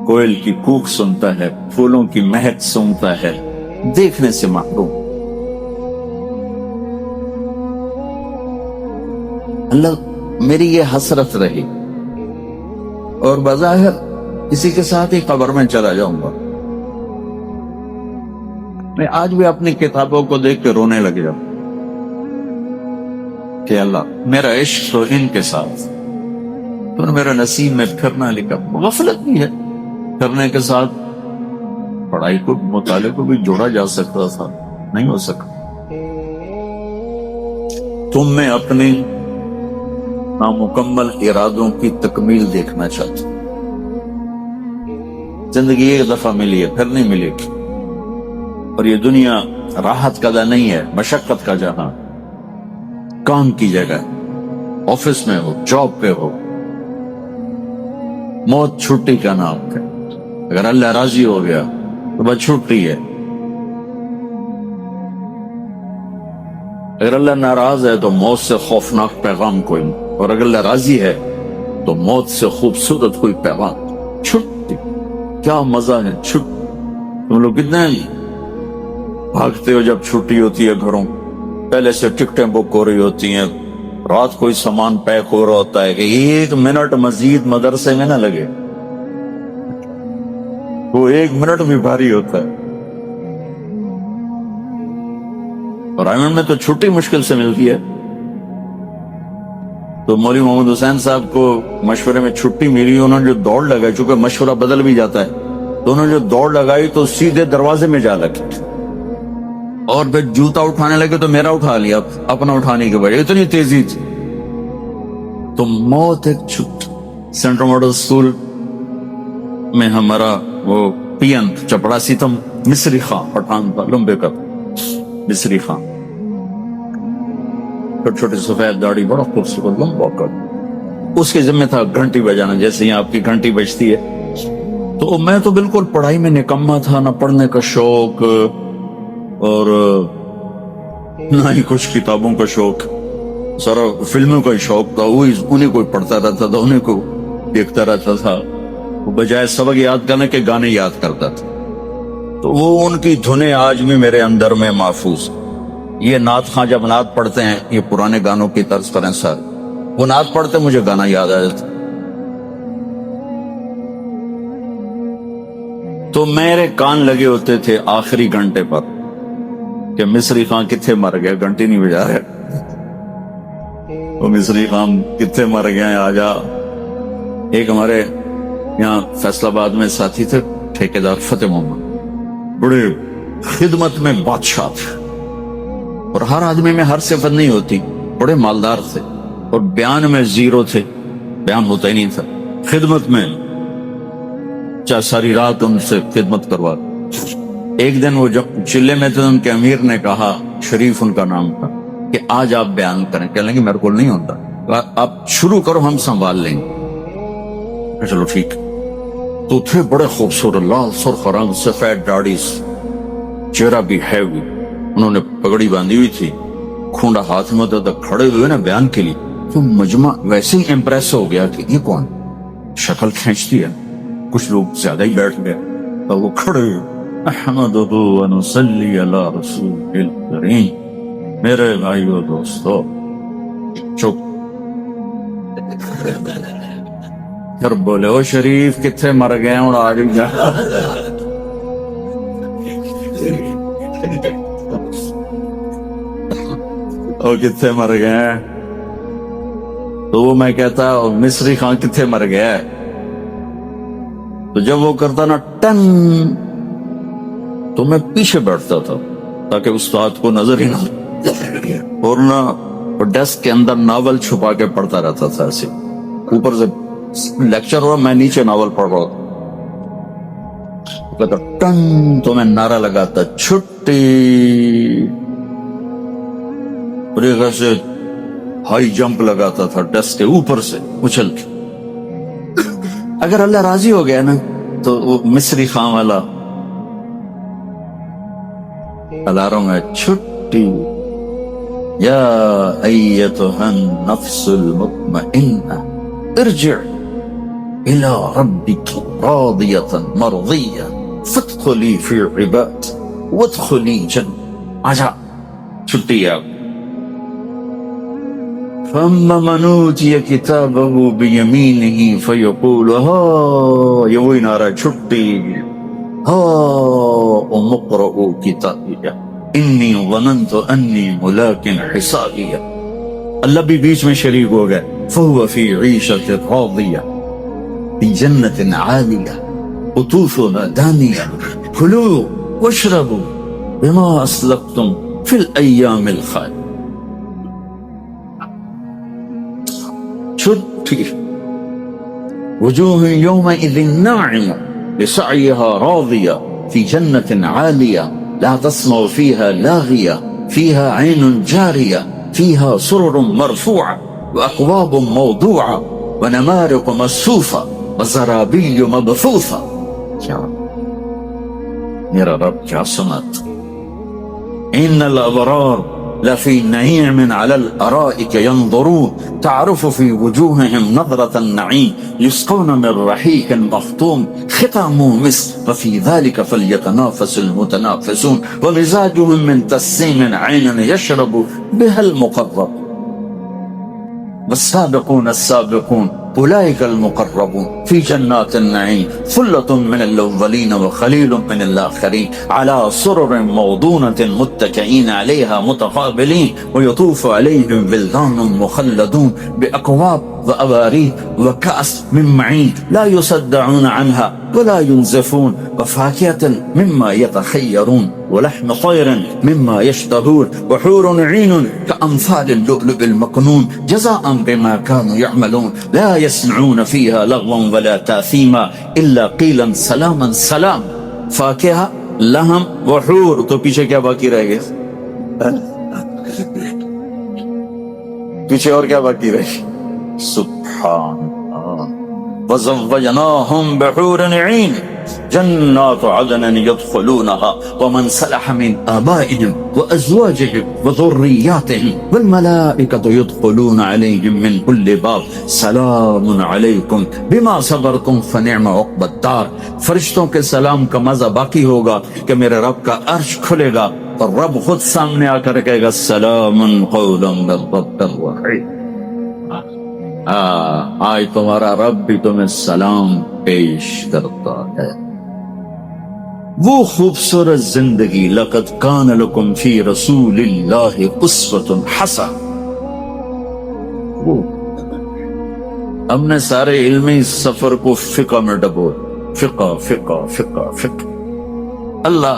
کوئل کی کوک سنتا ہے، پھولوں کی مہک سنتا ہے، دیکھنے سے محروم. اللہ میری یہ حسرت رہی اور بظاہر اسی کے ساتھ ہی قبر میں چلا جاؤں گا. میں آج بھی اپنی کتابوں کو دیکھ کے رونے لگ جاؤں کہ اللہ میرا عشق تو ان کے ساتھ، تو نے میرا نصیب میں پھرنا لکھا. غفلت بھی ہے، کرنے کے ساتھ پڑھائی کو مطالعے کو بھی جوڑا جا سکتا تھا، نہیں ہو سکا. تم میں اپنی نامکمل ارادوں کی تکمیل دیکھنا چاہتے. زندگی ایک دفعہ ملی ہے، پھر نہیں ملے گی. اور یہ دنیا راحت کا جگہ نہیں ہے، مشقت کا جہاں. کام کی جگہ، آفس میں ہو، جاب پہ ہو. موت چھٹی کا نام ہے. اگر اللہ راضی ہو گیا تو بس چھٹی ہے، اگر اللہ ناراض ہے تو موت سے خوفناک پیغام کوئی نہیں. اور اگر اللہ راضی ہے تو موت سے خوبصورت کوئی پیغام، چھٹی، کیا مزہ ہے چھٹی. تم لوگ کتنے بھاگتے ہو جب چھٹی ہوتی ہے گھروں، پہلے سے ٹکٹیں بک ہو رہی ہوتی ہیں، رات کوئی سامان پیک ہو رہا ہوتا ہے کہ 1 منٹ مزید مدرسے میں نہ لگے. وہ 1 منٹ بھی بھاری ہوتا ہے. اور آئرلینڈ میں تو چھٹی مشکل سے ملتی ہے. تو مولوی محمد حسین صاحب کو مشورے میں چھٹی ملی، انہوں نے جو دوڑ لگائی، چونکہ مشورہ بدل بھی جاتا ہے، تو انہوں نے جو دوڑ لگائی تو سیدھے دروازے میں جا لگی، اور پھر جوتا اٹھانے لگے تو میرا اٹھا لیا اپنا اٹھانے کے بجائے، اتنی تیزی تھی. تو موت ایک چھٹ. سینٹرل ماڈل اسکول میں ہمارا وہ پی این چپڑاسی تھا، مصری خان پٹھان تھا، لمبے کا مصری خان، چھوٹے چھوٹے سفید داڑھی، بڑا خوبصورت لمبا کر. اس کے ذمہ تھا گھنٹی بجانا، جیسے یہاں آپ کی گھنٹی بجتی ہے. تو میں تو بالکل پڑھائی میں نکما تھا، نہ پڑھنے کا شوق اور نہ ہی کچھ کتابوں کا شوق، سارا فلموں کا ہی شوق تھا. وہی انہیں کوئی پڑھتا رہتا تھا، انہیں کو دیکھتا رہتا تھا. وہ بجائے سبق یاد کرنے کے گانے یاد کرتا تھا. تو وہ ان کی دھنیں آج بھی میرے اندر میں محفوظ. یہ نعت خواں جب نعت پڑھتے ہیں، یہ پرانے گانوں کی طرز پر ہیں سر، وہ نعت پڑھتے مجھے گانا یاد آ جاتا. تو میرے کان لگے ہوتے تھے آخری گھنٹے پر کہ مصری خان کتنے مر گئے، گھنٹی نہیں بجا رہے. وہ مصری خان کتنے مر گئے، آجا. ایک ہمارے یہاں فیصل آباد میں ساتھی تھے ٹھیکیدار فتح محمد، بڑے خدمت میں بادشاہ تھے، اور ہر آدمی میں ہر صفت نہیں ہوتی. بڑے مالدار تھے اور بیان میں زیرو تھے، بیان ہوتا ہی نہیں تھا. خدمت میں چاہے ساری رات ان سے خدمت کروا. ایک دن وہ جب چلے میں تھے، ان کے امیر نے کہا، شریف ان کا نام تھا، کہ آج آپ بیان کریں. کہنے لگے میرے کو نہیں ہوتا، آپ شروع کرو، ہم سنبھال لیں گے. چلو ٹھیک. تو تھے بڑے خوبصورت، لال سرخ رنگ، سفید داڑھی، چہرہ بھی ہیوی. انہوں نے پگڑی باندھی ہوئی تھی، کھونڈا ہاتھ میں ہوتا تھا. کھڑے ہوئے نا بیان کے لیے، تو مجمع ویسے ہی امپریس ہو گیا کہ یہ کون، شکل کھینچتی ہے. کچھ لوگ زیادہ ہی بیٹھ گئے، تو وہ کھڑے ہوئے، احمدہ و نصلی علی رسول الکریم. میرے بھائیو دوستو، چپ. پھر بولے، او شریف کتنے مر گئے اور آج جا. او کتنے مر گئے. تو وہ میں کہتا مصری خان کتنے مر گئے. تو جب وہ کرتا نا ٹن، تو میں پیچھے بیٹھتا تھا تاکہ استاد کو نظر ہی نہ، اور نہ ڈیسک کے اندر ناول چھپا کے پڑھتا رہتا تھا. ایسے اوپر سے لیکچر ہوا، میں نیچے ناول پڑھ رہا تھا. کہتا ٹن، تو میں نعرہ لگاتا چھٹی. اور ایک ایسے ہائی جمپ لگاتا تھا ڈیسک کے اوپر سے اچھل کے. اگر اللہ راضی ہو گیا نا تو وہ مصری خان والا الارم ہے، چھٹی. یا ایتھا النفس المطمئنہ ارجع الى ربک راضیۃ مرضیہ فادخلی فی عباد وادخلی جنہ. آجا چھٹی ہے آپ. فَأَمَّا مَنْ أُوتِيَ كِتَابَهُ بِيَمِينِهِ فَيَقُولُ هَا، یہ وہی نعرہ چھٹی. هَا اقْرَءُوا كِتَابِيَهْ إِنِّي ظَنَنْتُ أَنِّي مُلَاقٍ حِسَابِيَهْ. اللہ بھی بیچ میں شریک ہو گئے. فَهُوَ فِي عِيشَةٍ رَاضِيَةٍ فِي جَنَّةٍ عَالِيَةٍ قُطُوفُهَا دَانِيَةٌ كُلُوا وَاشْرَبُوا بِمَا أَسْلَفْتُمْ فِي الْأَيَّامِ الْخَالِيَةِ. چھٹی. وجوہ یومئذ ناعمہ لسعیها راضیہ فی جنت عالیہ لا تسمع فیہا لاغیہ فیہا عین جاریہ فیہا سرر مرفوعہ واکواب موضوعہ ونمارق مصفوفہ وزرابی مبثوثہ. کیا میرا رب کیا سنت. ان الابرار لفی نعیم علی الارائک ینظرون تعرف في وجوههم نظرة النعيم يسقون من رحيق مختوم ختامه مسك وفي ذلك فليتنافس المتنافسون ومزاجهم من تسنيم عين يشرب بها المقرب والسابقون السابقون أولئك المقربون في جنات النعيم ثلة من الأولين وقليل من الآخرين على سرر موضونة متكئين عليها متقابلين ويطوف عليهم ولدان مخلدون بأكواب وأباريق وكأس من معين لا يصدعون عنها ولا ينزفون وفاكهة مما يتخيرون ولحم طير مما يشتهون وحور عين كأمثال اللؤلؤ المكنون جزاء بما كانوا يعملون لا يسمعون فيها لغوا ولا تاثيما إلا قيلا سلاما سلام فاكهة لحم وحور تو پیچھے کیا باقی رہ گئے پیچھے اور کیا باقی رہ سبحان اللہ وزوجناهم بحور عين جنات عدن يدخلونها ومن صلح من آبائهم وأزواجهم وذرياتهم والملائكة يدخلون عليهم من كل باب سلام عليكم بما صبرتم فنعم عقبى الدار فرشتوں کے سلام کا مزہ باقی ہوگا کہ میرے رب کا عرش کھلے گا اور رب خود سامنے آ کر کہے گا سلام قولا من رب الرحیم. آج تمہارا رب بھی تمہیں سلام پیش کرتا ہے. وہ خوبصورت زندگی لقد کان لکم فی رسول اللہ اسوۃ حسنہ. ہم نے سارے علمی سفر کو فقہ میں ڈبو فقہ فقہ فقہ فقہ. اللہ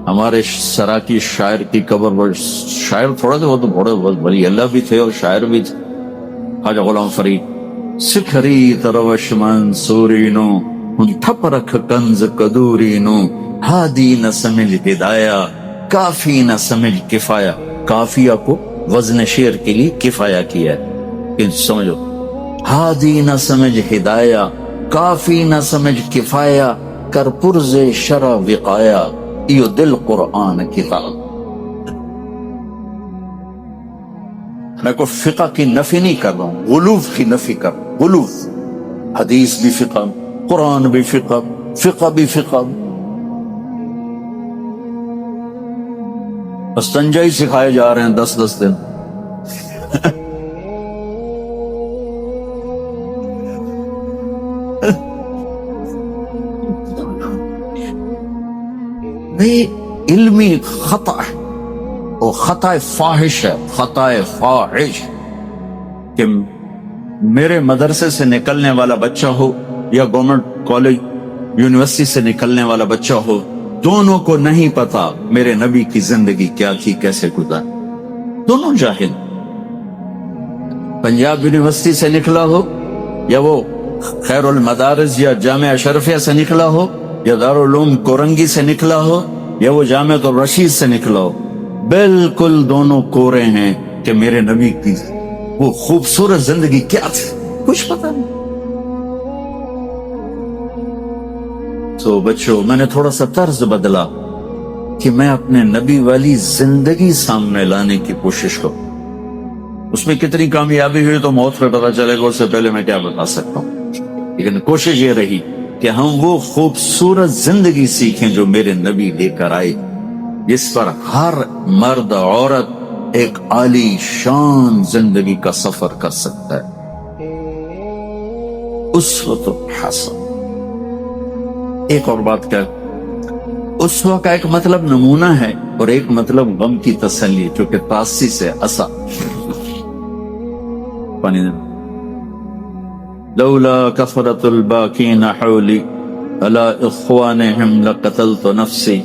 ہمارے سراکی شاعر کی قبر، شاعر تھوڑا تھا وہ تو بڑے ولی اللہ بھی تھے اور شاعر بھی تھے، خواجہ غلام فرید. سکھری تروش منصورینو تھپ رکھ کنز قدورینو ہادی نہ سمجھ ہدایہ کافی نہ سمجھ کفایہ. کافیہ کو وزن شعر کے لیے کفایہ کیا ہے، سمجھو. ہادی نہ سمجھ ہدایہ کافی نہ سمجھ کفایہ کر پرز شرع وقایا ایو دل قرآن کتاب. میں کوئی فقہ کی نفی نہیں کر رہا ہوں، غلوف کی نفی کر رہا ہوں. غلوف حدیث بھی فقہ، قرآن بھی فقہ، فقہ بھی فقہ. استنجا ہی سکھائے جا رہے ہیں 10 دن. بھئی علمی خطا ہے، وہ خطا فاحش ہے. خطا فاحش کہ میرے مدرسے سے نکلنے والا بچہ ہو یا گورنمنٹ کالج یونیورسٹی سے نکلنے والا بچہ ہو، دونوں کو نہیں پتا میرے نبی کی زندگی کیا تھی، کیسے گزار. دونوں جاہل. پنجاب یونیورسٹی سے نکلا ہو یا وہ خیر المدارس یا جامعہ اشرفیہ سے نکلا ہو یا دارالعلوم کورنگی سے نکلا ہو یا وہ جامعہ الرشید سے نکلا ہو، بالکل دونوں کورے ہیں کہ میرے نبی کی وہ خوبصورت زندگی کیا تھی کچھ پتہ نہیں. تو بچوں میں نے تھوڑا سا طرز بدلا کہ میں اپنے نبی والی زندگی سامنے لانے کی کوشش کروں. اس میں کتنی کامیابی ہوئی تو موت پہ پتہ چلے گا، اس سے پہلے میں کیا بتا سکتا ہوں. لیکن کوشش یہ رہی کہ ہم وہ خوبصورت زندگی سیکھیں جو میرے نبی لے کر آئے، جس پر ہر مرد عورت ایک عالی شان زندگی کا سفر کر سکتا ہے. اسوۃ حسنہ. ایک اور بات کیا، اسوہ کا ایک مطلب نمونہ ہے اور ایک مطلب غم کی تسلی، جو کہ تاسی سے اسا. پانی دینا. لولا کثرت الباکین حولی علی اخوانہم لقتلت نفسی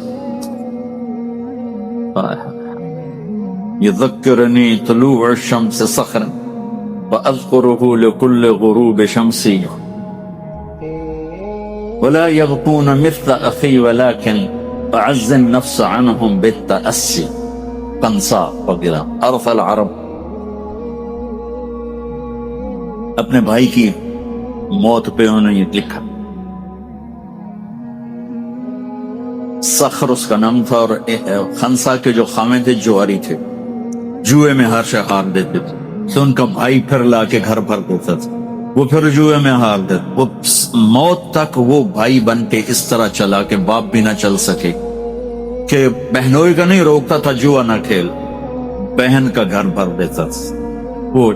یذکرنی طلوع الشمس صخرا واذکرہ لکل غروب شمسی ولا يبقون مثل اخی ولكن اعز النفس عنهم بالتأسی. قنصا وغیرہ. عرف العرب. اپنے بھائی کی موت پہ انہوں نے یہ لکھا. صخر اس کا نام تھا اور خنسا کے جو خامے تھے جواری تھے، جوئے میں ہر شے ہار دیتے تھے. تو ان کا بھائی پھر لا کے گھر بھر دیتا تھا، وہ پھر جوئے میں ہار دیتا، وہ موت تک وہ بھائی بن کے اس طرح چلا کہ باپ بھی نہ چل سکے، کہ بہنوئی کا نہیں روکتا تھا جوا نہ کھیل، بہن کا گھر بھر دیتا تھا۔ وہ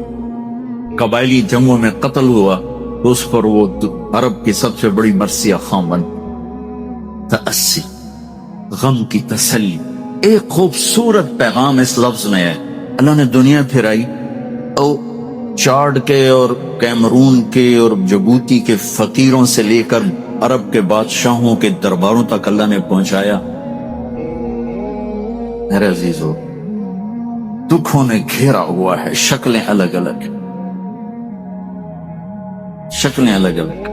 قبائلی جنگوں میں قتل ہوا تو اس پر وہ عرب کی سب سے بڑی مرثیہ خان بن۔ تأسی، غم کی تسلی، ایک خوبصورت پیغام اس لفظ میں ہے۔ اللہ نے دنیا پھرائی اور چاڈ کے اور کیمرون کے اور جبوتی کے فقیروں سے لے کر عرب کے بادشاہوں کے درباروں تک اللہ نے پہنچایا۔ میرے عزیزو، دکھوں نے گھیرا ہوا ہے، شکلیں الگ الگ، شکلیں الگ الگ،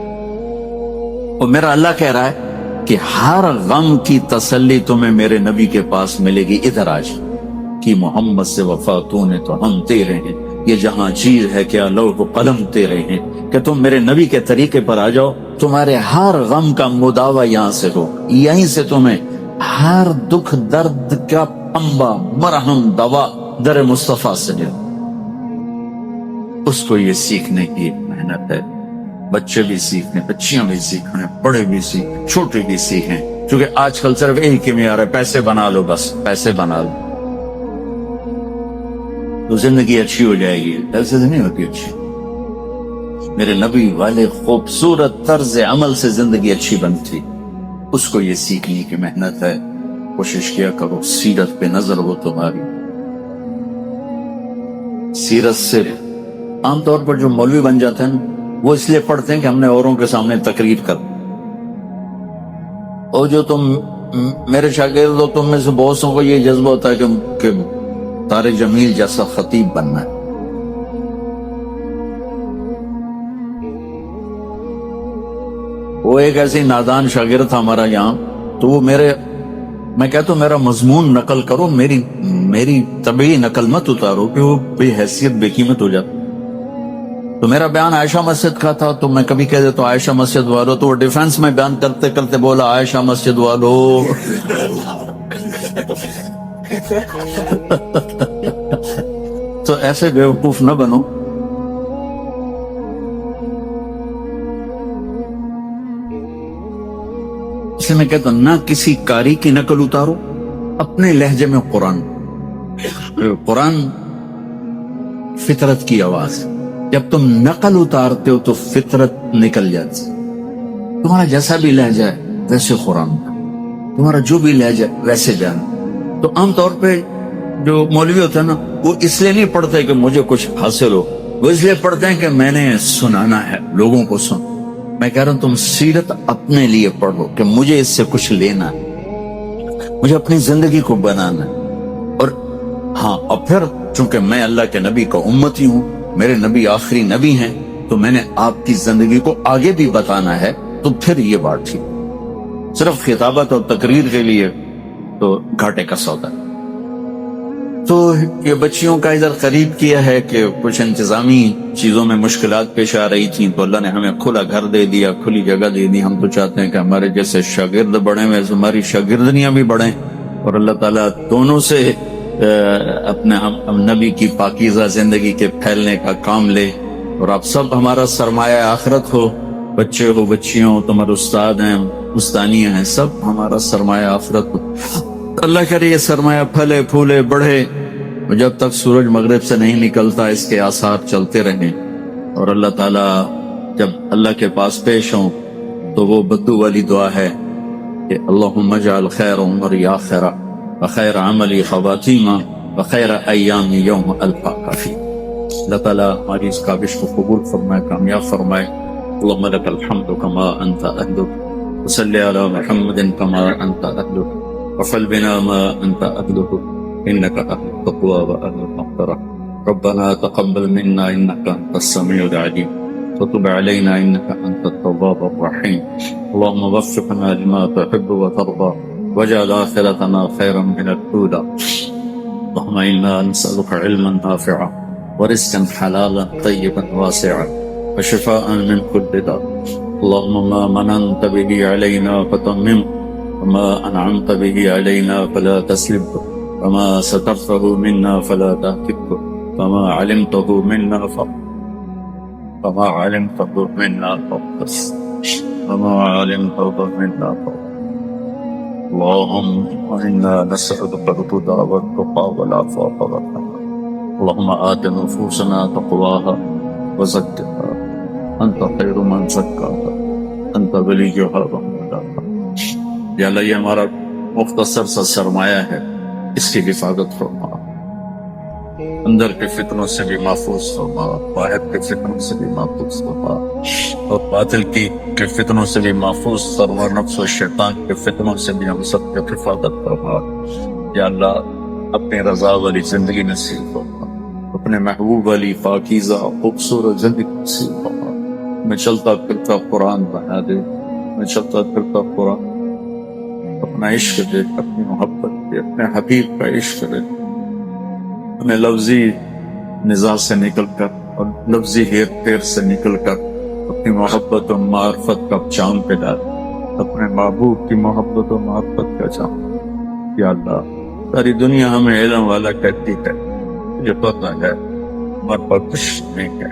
اور میرا اللہ کہہ رہا ہے کہ ہر غم کی تسلی تمہیں میرے نبی کے پاس ملے گی۔ ادھر آج کی محمد سے وفا تو نے تو ہم تیرے ہیں، یہ جہاں چیز ہے کیا لوح و قلم تیرے ہیں، کہ تم میرے نبی کے طریقے پر آ جاؤ، تمہارے ہر غم کا مداوع یہاں سے ہو، یہیں سے تمہیں ہر دکھ درد کا پنبہ مرہم دوا در مصطفیٰ سے دے۔ اس کو یہ سیکھنے کی ایک محنت ہے، بچے بھی سیکھیں، بچیاں بھی سیکھیں، بڑے بھی سیکھیں، چھوٹے بھی سیکھیں، کیونکہ آج کل صرف ایک ہی معیار ہے، پیسے بنا لو، بس پیسے بنا لو تو زندگی اچھی ہو جائے گی۔ ایسے سے نہیں ہوتی اچھی، میرے نبی والے خوبصورت طرز عمل سے زندگی اچھی بنتی، اس کو یہ سیکھنے کی محنت ہے۔ کوشش کیا کرو سیرت پہ نظر ہو تمہاری، سیرت سے عام طور پر جو مولوی بن جاتے ہیں وہ اس لیے پڑھتے ہیں کہ ہم نے اوروں کے سامنے تقریر کر، اور جو تم میرے شاگرد ہو، تم میں سے بہت سو کو یہ جذبہ ہوتا ہے کہ طارق جمیل جیسا خطیب بننا ہے۔ وہ ایک ایسی نادان شاگرد تھا ہمارا یہاں، تو وہ میں کہتا ہوں میرا مضمون نقل کرو، میری طبعی نقل مت اتارو کہ وہ بے حیثیت بے قیمت ہو جاتا۔ تو میرا بیان عائشہ مسجد کا تھا، تو میں کبھی کہہ دیتا ہوں عائشہ مسجد والو، تو وہ ڈیفنس میں بیان کرتے کرتے بولا عائشہ مسجد والو۔ تو ایسے بیوقوف نہ بنو۔ اس لیے میں کہتا ہوں نہ کسی قاری کی نقل اتارو، اپنے لہجے میں قرآن فطرت کی آواز، جب تم نقل اتارتے ہو تو فطرت نکل جاتی۔ تمہارا جیسا بھی لہجہ ہے ویسے قرآن کا، تمہارا جو بھی لہجہ ویسے جانا۔ تو عام طور پہ جو مولوی ہوتا ہے نا، وہ اس لیے نہیں پڑھتے کہ مجھے کچھ حاصل ہو، وہ اس لیے پڑھتے ہیں کہ میں نے سنانا ہے، لوگوں کو سن۔ میں کہہ رہا ہوں تم سیرت اپنے لیے پڑھو کہ مجھے اس سے کچھ لینا ہے، مجھے اپنی زندگی کو بنانا ہے۔ اور ہاں، اور پھر چونکہ میں اللہ کے نبی کا امتی ہوں، میرے نبی آخری نبی ہیں، تو میں نے آپ کی زندگی کو آگے بھی بتانا ہے، تو پھر یہ بات تھی۔ صرف خطابت اور تقریر کے لیے تو گھاٹے کا سودا۔ تو یہ بچیوں کا ادھر قریب کیا ہے کہ کچھ انتظامی چیزوں میں مشکلات پیش آ رہی تھیں، تو اللہ نے ہمیں کھلا گھر دے دیا، کھلی جگہ دے دی۔ ہم تو چاہتے ہیں کہ ہمارے جیسے شاگرد بڑھیں، ویسے ہماری شاگردنیاں بھی بڑھیں، اور اللہ تعالیٰ دونوں سے اپنے نبی کی پاکیزہ زندگی کے پھیلنے کا کام لے، اور آپ سب ہمارا سرمایہ آخرت ہو، بچے ہو، بچیاں ہو، تمہارے استاد ہیں، استانیاں ہیں، سب ہمارا سرمایہ آخرت ہو۔ اللہ کرے یہ سرمایہ پھلے پھولے بڑھے، جب تک سورج مغرب سے نہیں نکلتا اس کے آثار چلتے رہیں، اور اللہ تعالیٰ جب اللہ کے پاس پیش ہوں تو وہ بدو والی دعا ہے کہ اللہم اجعل خیر عمری آخرہ وخیر عملی خواتیمہ وخیر ایامی یوم القاک فی۔ اللہ تعالیٰ ہماری اس کاوش کو قبول فرمائے، کامیاب فرمائے۔ اللہم لک الحمد کما انت اہلک، وصلی علی محمد کما انت اہلک، وفعل بنا ما انت اهلك انك اهل التقوى واهل المغفرة. ربنا تقبل منا انك انت السميع العليم وتب علينا انك انت التواب الرحيم. اللهم وفقنا لما تحب وترضى واجعل اخرتنا خيرا من الاولى. اللهم انا نسالك علما نافعا ورزقا حلالا طيبا واسعا وشفاء من كل داء. اللهم ما مننت به علينا فتممه، وما أنعمت به علينا فلا تسلبه، وما سترته منا فلا تهتكه. فما علمته منا فما علمته منا فقط فما علمته منا فقط اللهم إنا نسألك الهدى والتقى والعفاف والغنى اللهم آت نفوسنا تقواها وزكها أنت خير من زكاها أنت وليها ومولاها. یا اللہ یہ ہمارا مختصر سا سرمایہ ہے، اس کی حفاظت فرما، اندر کے فتنوں سے بھی محفوظ فرما، باہر کے فتنوں سے بھی محفوظ فرما، اور باطل کے فتنوں سے بھی محفوظ فرما، نفس و شیطان کے فتنوں سے بھی ہم سب کی حفاظت فرما. یا اللہ اپنے رضا والی زندگی نصیب فرما، اپنے محبوب والی پاکیزہ خوبصورت زندگی نصیب فرما. میں چلتا پھرتا قرآن بنا دے، میں چلتا پھرتا قرآن اپنا عشق دے، اپنی محبت دے، اپنے حبیب کا عشق دے. ہمیں لفظی نزاع سے نکل کر اور لفظی ہیر پھیر سے نکل کر اپنی محبت و معرفت کا چاند پہ ڈال، اپنے محبوب کی محبت و معرفت کا چاند. یا اللہ ساری دنیا ہمیں علم والا کہتی ہے، مجھے پتہ ہے ہمارے پاس کچھ نہیں ہے،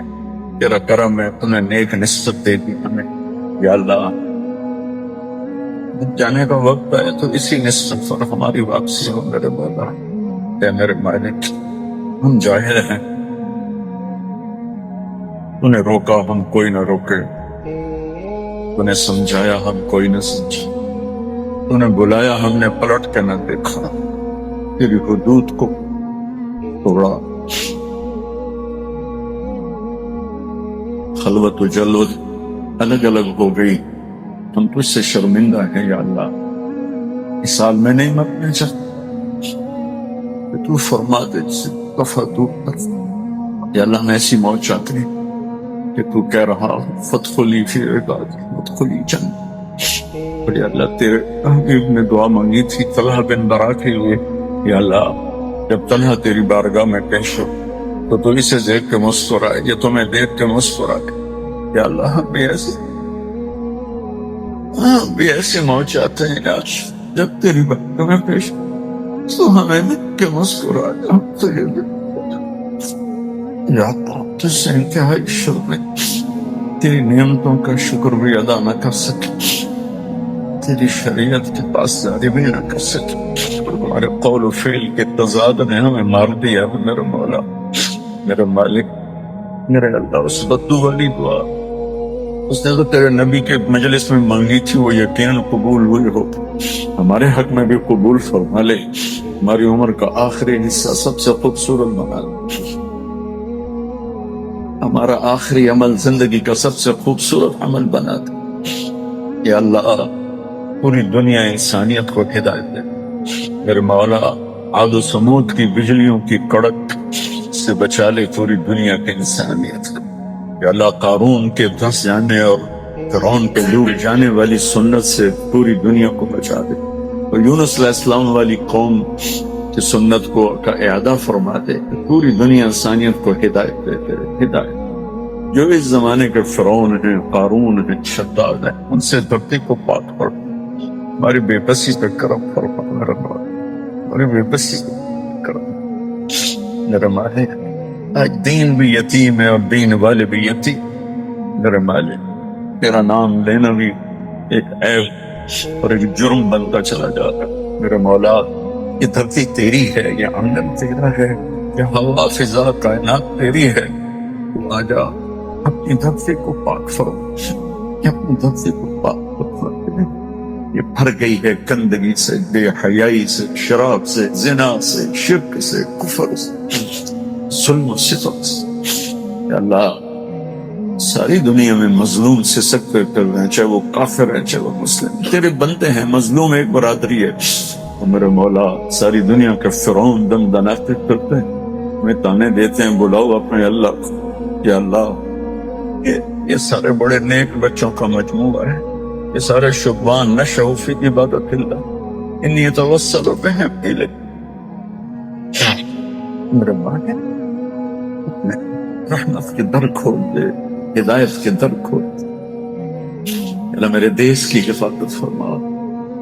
تیرا کرم ہے، تم نے نیک نسبت دے دی ہمیں. یا اللہ جانے کا وقت ہے تو اسی نسبت پر ہماری واپسی ہو میرے مولا. اے میرے مالک ہم جاہل ہیں، تو نے روکا ہم کوئی نہ روکے، تو نے سمجھایا ہم کوئی نہ سمجھے، تو نے بلایا ہم نے پلٹ کے نہ دیکھا، تیری حدود کو توڑا. خلوت و جلوت الگ الگ ہو گئی، ہم تجھ سے شرمندہ ہیں. یا اللہ اس سال میں نہیں مرنا چاہتا، تو فرما دے دفعہ دور کر. یا اللہ ہم ایسی موت چاہتے ہیں کہ تو کہہ رہا فادخلی فی عبادی وادخلی جنتی. اور یا اللہ تیرے حبیب نے دعا مانگی تھی طلحہ بن برا کے لیے. یا اللہ جب طلحہ تیری بارگاہ میں پیش ہو تو اسے دیکھ کے مسکرائے، یہ تمہیں دیکھ کے مسکرائے. یا اللہ ہم بھی ایسے موت چاہتے ہیں آج جب تیری بارگاہ میں پیش ہو تو ہمیں دیکھ کے مسکرائے. یا اللہ تجھ سے انتہائی شرم ہے، تیری نعمتوں کا شکر بھی ادا نہ کر سکے، تیری شریعت کے پاس جاری بھی نہ کر سکے. ہمارے قول و فعل کے تضاد نے ہمیں مار دیا. میرے مولا میرے مالک میرے اللہ، اس بدو والی دعا اس نے تو تیرے نبی کے مجلس میں مانگی تھی، وہ یقیناً قبول ہوئی ہو. ہمارے حق میں بھی قبول فرما لے. ہماری عمر کا آخری حصہ سب سے خوبصورت بنا دے، ہمارا آخری عمل زندگی کا سب سے خوبصورت عمل بنا دے. یا اللہ پوری دنیا انسانیت کو ہدایت دے. میرے مولا عاد و سمود کی بجلیوں کی کڑک سے بچا لے پوری دنیا کی انسانیت. یا اللہ قارون کے دھس جانے اور فرعون کے ڈوب جانے والی سنت سے پوری دنیا کو بچا دے، اور یونس علیہ السلام والی قوم کی سنت کو کا اعادہ فرما دے. پوری دنیا انسانیت کو ہدایت دے. ہدایت جو اس زمانے کے فرعون ہیں، قارون ہیں، شداد ہیں، ان سے دھرتی کو پاک کر. ہماری بے بسی پہ کرم فرما میرے مولا، ہماری بے بسی پہ کرم میرے مالک. آج دین بھی یتیم ہے اور دین والے بھی یتیم. میرے مالک تیرا نام لینا بھی ایک عیب اور ایک جرم بنتا چلا جاتا. میرے مولا یہ دھرتی تیری ہے، یہ آنگن تیرا ہے، یہ ہوا فضا کائنات تیری ہے. تو آجا اپنی دھرتی کو پاک فرما، اپنی دھرتی کو پاک فرما. یہ بھر گئی ہے گندگی سے، بے حیائی سے، شراب سے، زنا سے، شرک سے، کفر سے، ظلم و ستم سے. یا اللہ ساری دنیا میں مظلوم سے سکتے کر رہے ہیں، چاہے وہ کافر ہے چاہے وہ مسلم. تیرے بنتے ہیں، مظلوم ایک برادری ہے. اور میرے مولا ساری دنیا کے فرعون دم دناتے کرتے ہیں، ہمیں تانے دیتے ہیں، بلاؤ اپنے اللہ کو. یا اللہ یہ سارے بڑے نیک بچوں کا مجموعہ ہے، یہ سارے شبان نشأوا فی عبادت اللہ، انی اتوسل بہم الیک. میرے مالک رحمت کے در کھول دے، ہدایت کے در کھول دے. اللہ میرے دیش کی حفاظت فرما،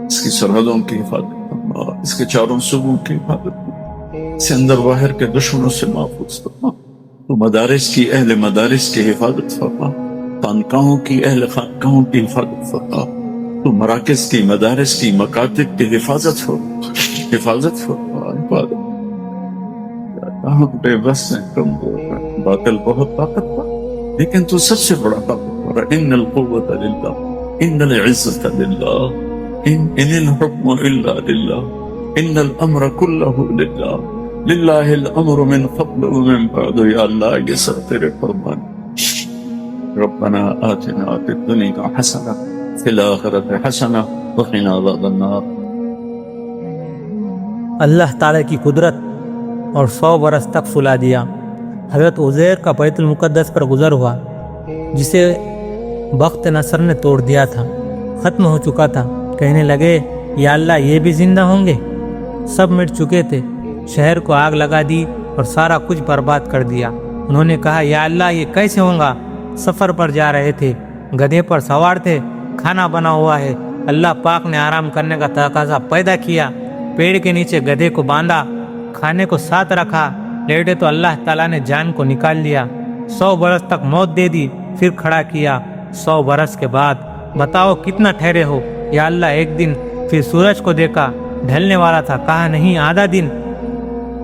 اس کی سرحدوں کی حفاظت فرما، اس کے چاروں صوبوں کی حفاظت فرما، سے اندر باہر کے دشمنوں سے محفوظ فرما. تو مدارس کی اہل مدارس کی حفاظت فرما, خانقاہوں کی اہل خانقاہوں کی حفاظت فرما, تو مراکز کی مدارس کی مکاتب کی حفاظت فرما, حفاظت فرما, حفاظت. ہم بے بس ہیں, کمزور ہیں, باطل بہت طاقتور, لیکن تو سب سے بڑا طاقتور ہے. ان القوت للہ, ان العزت للہ, ان الحکم الا للہ, ان الامر کلہ للہ, للہ الامر من قبل ومن بعد. یا اللہ یہ سب تیرے فرمان. ربنا آتنا فی الدنیا حسنہ فی الآخرۃ حسنہ وقنا عذاب النار. اللہ تعالیٰ کی قدرت اور 100 برس تک سلا دیا. حضرت عزیر کا بیت المقدس پر گزر ہوا, جسے بخت نصر نے توڑ دیا تھا, ختم ہو چکا تھا. کہنے لگے یا اللہ یہ بھی زندہ ہوں گے؟ سب مٹ چکے تھے. شہر کو آگ لگا دی اور سارا کچھ برباد کر دیا. انہوں نے کہا یا اللہ یہ کیسے ہوگا؟ سفر پر جا رہے تھے, گدھے پر سوار تھے, کھانا بنا ہوا ہے. اللہ پاک نے آرام کرنے کا تقاضا پیدا کیا, پیڑ کے نیچے گدھے کو باندھا, کھانے کو ساتھ رکھا, لیٹے تو اللہ تعالیٰ نے جان کو نکال لیا. 100 برس تک موت دے دی, پھر کھڑا کیا. 100 برس کے بعد بتاؤ کتنا ٹھہرے ہو؟ یا اللہ ایک دن. پھر سورج کو دیکھا, ڈھلنے والا تھا. کہا نہیں آدھا دن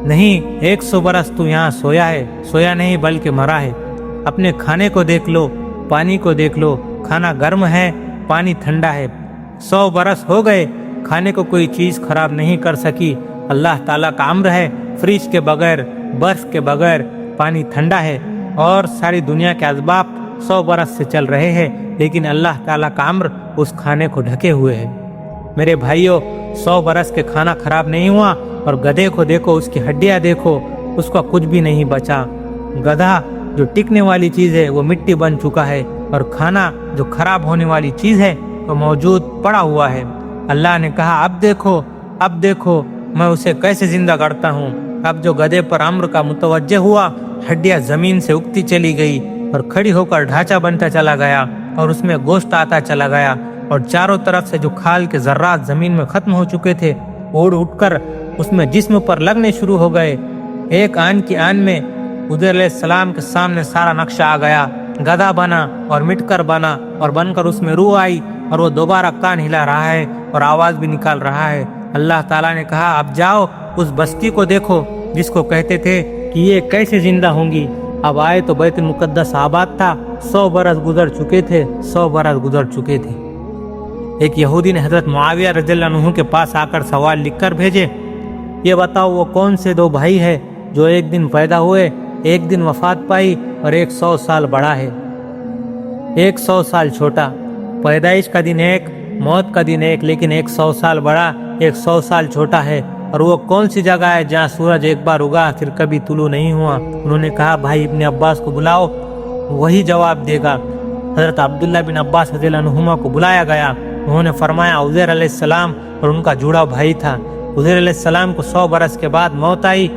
نہیں, 100 برس تو یہاں سویا ہے. سویا نہیں بلکہ مرا ہے. اپنے کھانے کو دیکھ لو, پانی کو دیکھ لو, کھانا گرم ہے, پانی ٹھنڈا ہے. 100 برس ہو گئے, کھانے کو کوئی چیز خراب نہیں کر سکی. اللہ تعالیٰ کا امر ہے, فریج کے بغیر, برف کے بغیر پانی ٹھنڈا ہے. اور ساری دنیا کے اسباب 100 برس سے چل رہے ہیں, لیکن اللہ تعالیٰ کا امر اس کھانے کو ڈھکے ہوئے ہے. میرے بھائیوں, 100 برس کے کھانا خراب نہیں ہوا. اور گدھے کو دیکھو, اس کی ہڈیاں دیکھو, اس کا کچھ بھی نہیں بچا. گدھا جو ٹکنے والی چیز ہے وہ مٹی بن چکا ہے, اور کھانا جو خراب ہونے والی چیز ہے وہ موجود پڑا ہوا ہے. اللہ نے کہا اب دیکھو, اب دیکھو میں اسے کیسے زندہ کرتا ہوں. اب جو گدھے پر امر کا متوجہ ہوا, ہڈیاں زمین سے اگتی چلی گئی اور کھڑی ہو کر ڈھانچہ بنتا چلا گیا, اور اس میں گوشت آتا چلا گیا. اور چاروں طرف سے جو کھال کے ذرات زمین میں ختم ہو چکے تھے, اڑ کر اس میں جسم پر لگنے شروع ہو گئے. ایک آن کی آن میں عزیر علیہ السلام کے سامنے سارا نقشہ آ گیا. گدھا بنا اور مٹ کر بنا, اور بن کر اس میں روح آئی, اور وہ دوبارہ کان ہلا رہا ہے اور آواز بھی نکال رہا ہے. اللہ تعالیٰ نے کہا اب جاؤ اس بستی کو دیکھو جس کو کہتے تھے کہ یہ کیسے زندہ ہوں گی. اب آئے تو بیت المقدس آباد تھا. 100 برس گزر چکے تھے, 100 برس گزر چکے تھے. ایک یہودی نے حضرت معاویہ رضی اللہ عنہ کے پاس آ کر سوال لکھ کر بھیجے, یہ بتاؤ وہ کون سے 2 بھائی ہیں جو ایک دن پیدا ہوئے, ایک دن وفات پائی, اور ایک 100 سال بڑا ہے, ایک 100 سال چھوٹا. پیدائش کا دن ایک, موت کا دن ایک, لیکن ایک 100 سال بڑا, ایک 100 سال چھوٹا ہے. اور وہ کون سی جگہ ہے جہاں سورج ایک بار اگا پھر کبھی طلوع نہیں ہوا؟ انہوں نے کہا بھائی ابن عباس کو بلاؤ, وہی جواب دے گا. حضرت عبداللہ بن عباس رضی اللہ عنہما کو بلایا گیا. انہوں نے فرمایا عزیر علیہ السلام اور ان کا جڑا بھائی تھا. عزیر علیہ السلام کو 100 برس کے بعد موت آئی.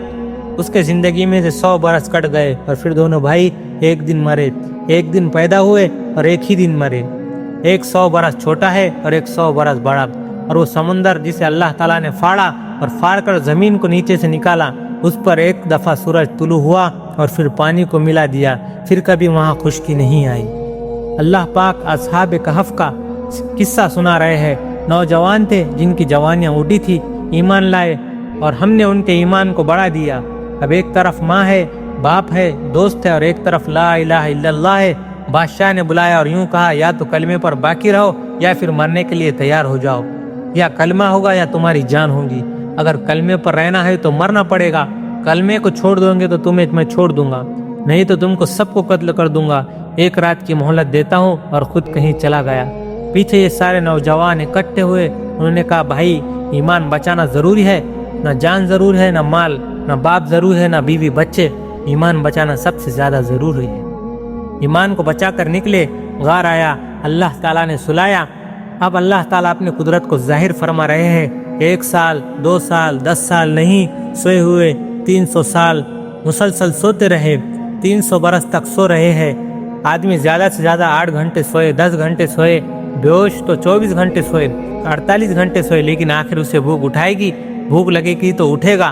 اس کے زندگی میں سے 100 برس کٹ گئے, اور پھر دونوں بھائی ایک دن مرے. ایک دن پیدا ہوئے اور ایک ہی دن مرے. ایک 100 برس چھوٹا ہے اور ایک 100 برس بڑا. اور وہ سمندر جسے اللہ تعالیٰ نے پھاڑا اور پھاڑ کر زمین کو نیچے سے نکالا, اس پر ایک دفعہ سورج طلوع ہوا اور پھر پانی کو ملا دیا, پھر کبھی وہاں خشکی نہیں آئی. اللہ پاک اصحاب کہف کا قصہ سنا رہے ہیں. نوجوان تھے جن کی جوانیاں اڑی تھی, ایمان لائے اور ہم نے ان کے ایمان کو بڑھا دیا. اب ایک طرف ماں ہے, باپ ہے, دوست ہے, اور ایک طرف لا الہ الا اللہ ہے. بادشاہ نے بلایا اور یوں کہا یا تو کلمے پر باقی رہو یا پھر مرنے کے لیے تیار ہو جاؤ. یا کلمہ ہوگا یا تمہاری جان ہوگی. اگر کلمے پر رہنا ہے تو مرنا پڑے گا. کلمے کو چھوڑ دو گے تو تمہیں میں چھوڑ دوں گا, نہیں تو تم کو سب کو قتل کر دوں گا. ایک رات کی مہلت دیتا ہوں, اور خود کہیں چلا گیا. پیچھے یہ سارے نوجوان اکٹھے ہوئے. انہوں نے کہا بھائی ایمان بچانا ضروری ہے, نہ جان ضرور ہے, نہ مال, نہ باپ ضرور ہے, نہ بیوی بچے. ایمان بچانا سب سے زیادہ ضروری ہے. ایمان کو بچا کر نکلے. غار آیا, اللہ تعالیٰ نے سلایا. اب اللہ تعالیٰ اپنی قدرت کو ظاہر فرما رہے ہیں. 1 سال 2 سال 10 سال نہیں, سوئے ہوئے 300 سال مسلسل سوتے رہے. 300 برس تک سو رہے ہیں. آدمی زیادہ سے زیادہ 8 گھنٹے سوئے, 10 گھنٹے سوئے, بیہوش تو 24 گھنٹے سوئے, 48 گھنٹے سوئے, لیکن آخر اسے بھوک اٹھائے گی. بھوک لگے گی تو اٹھے گا.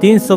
300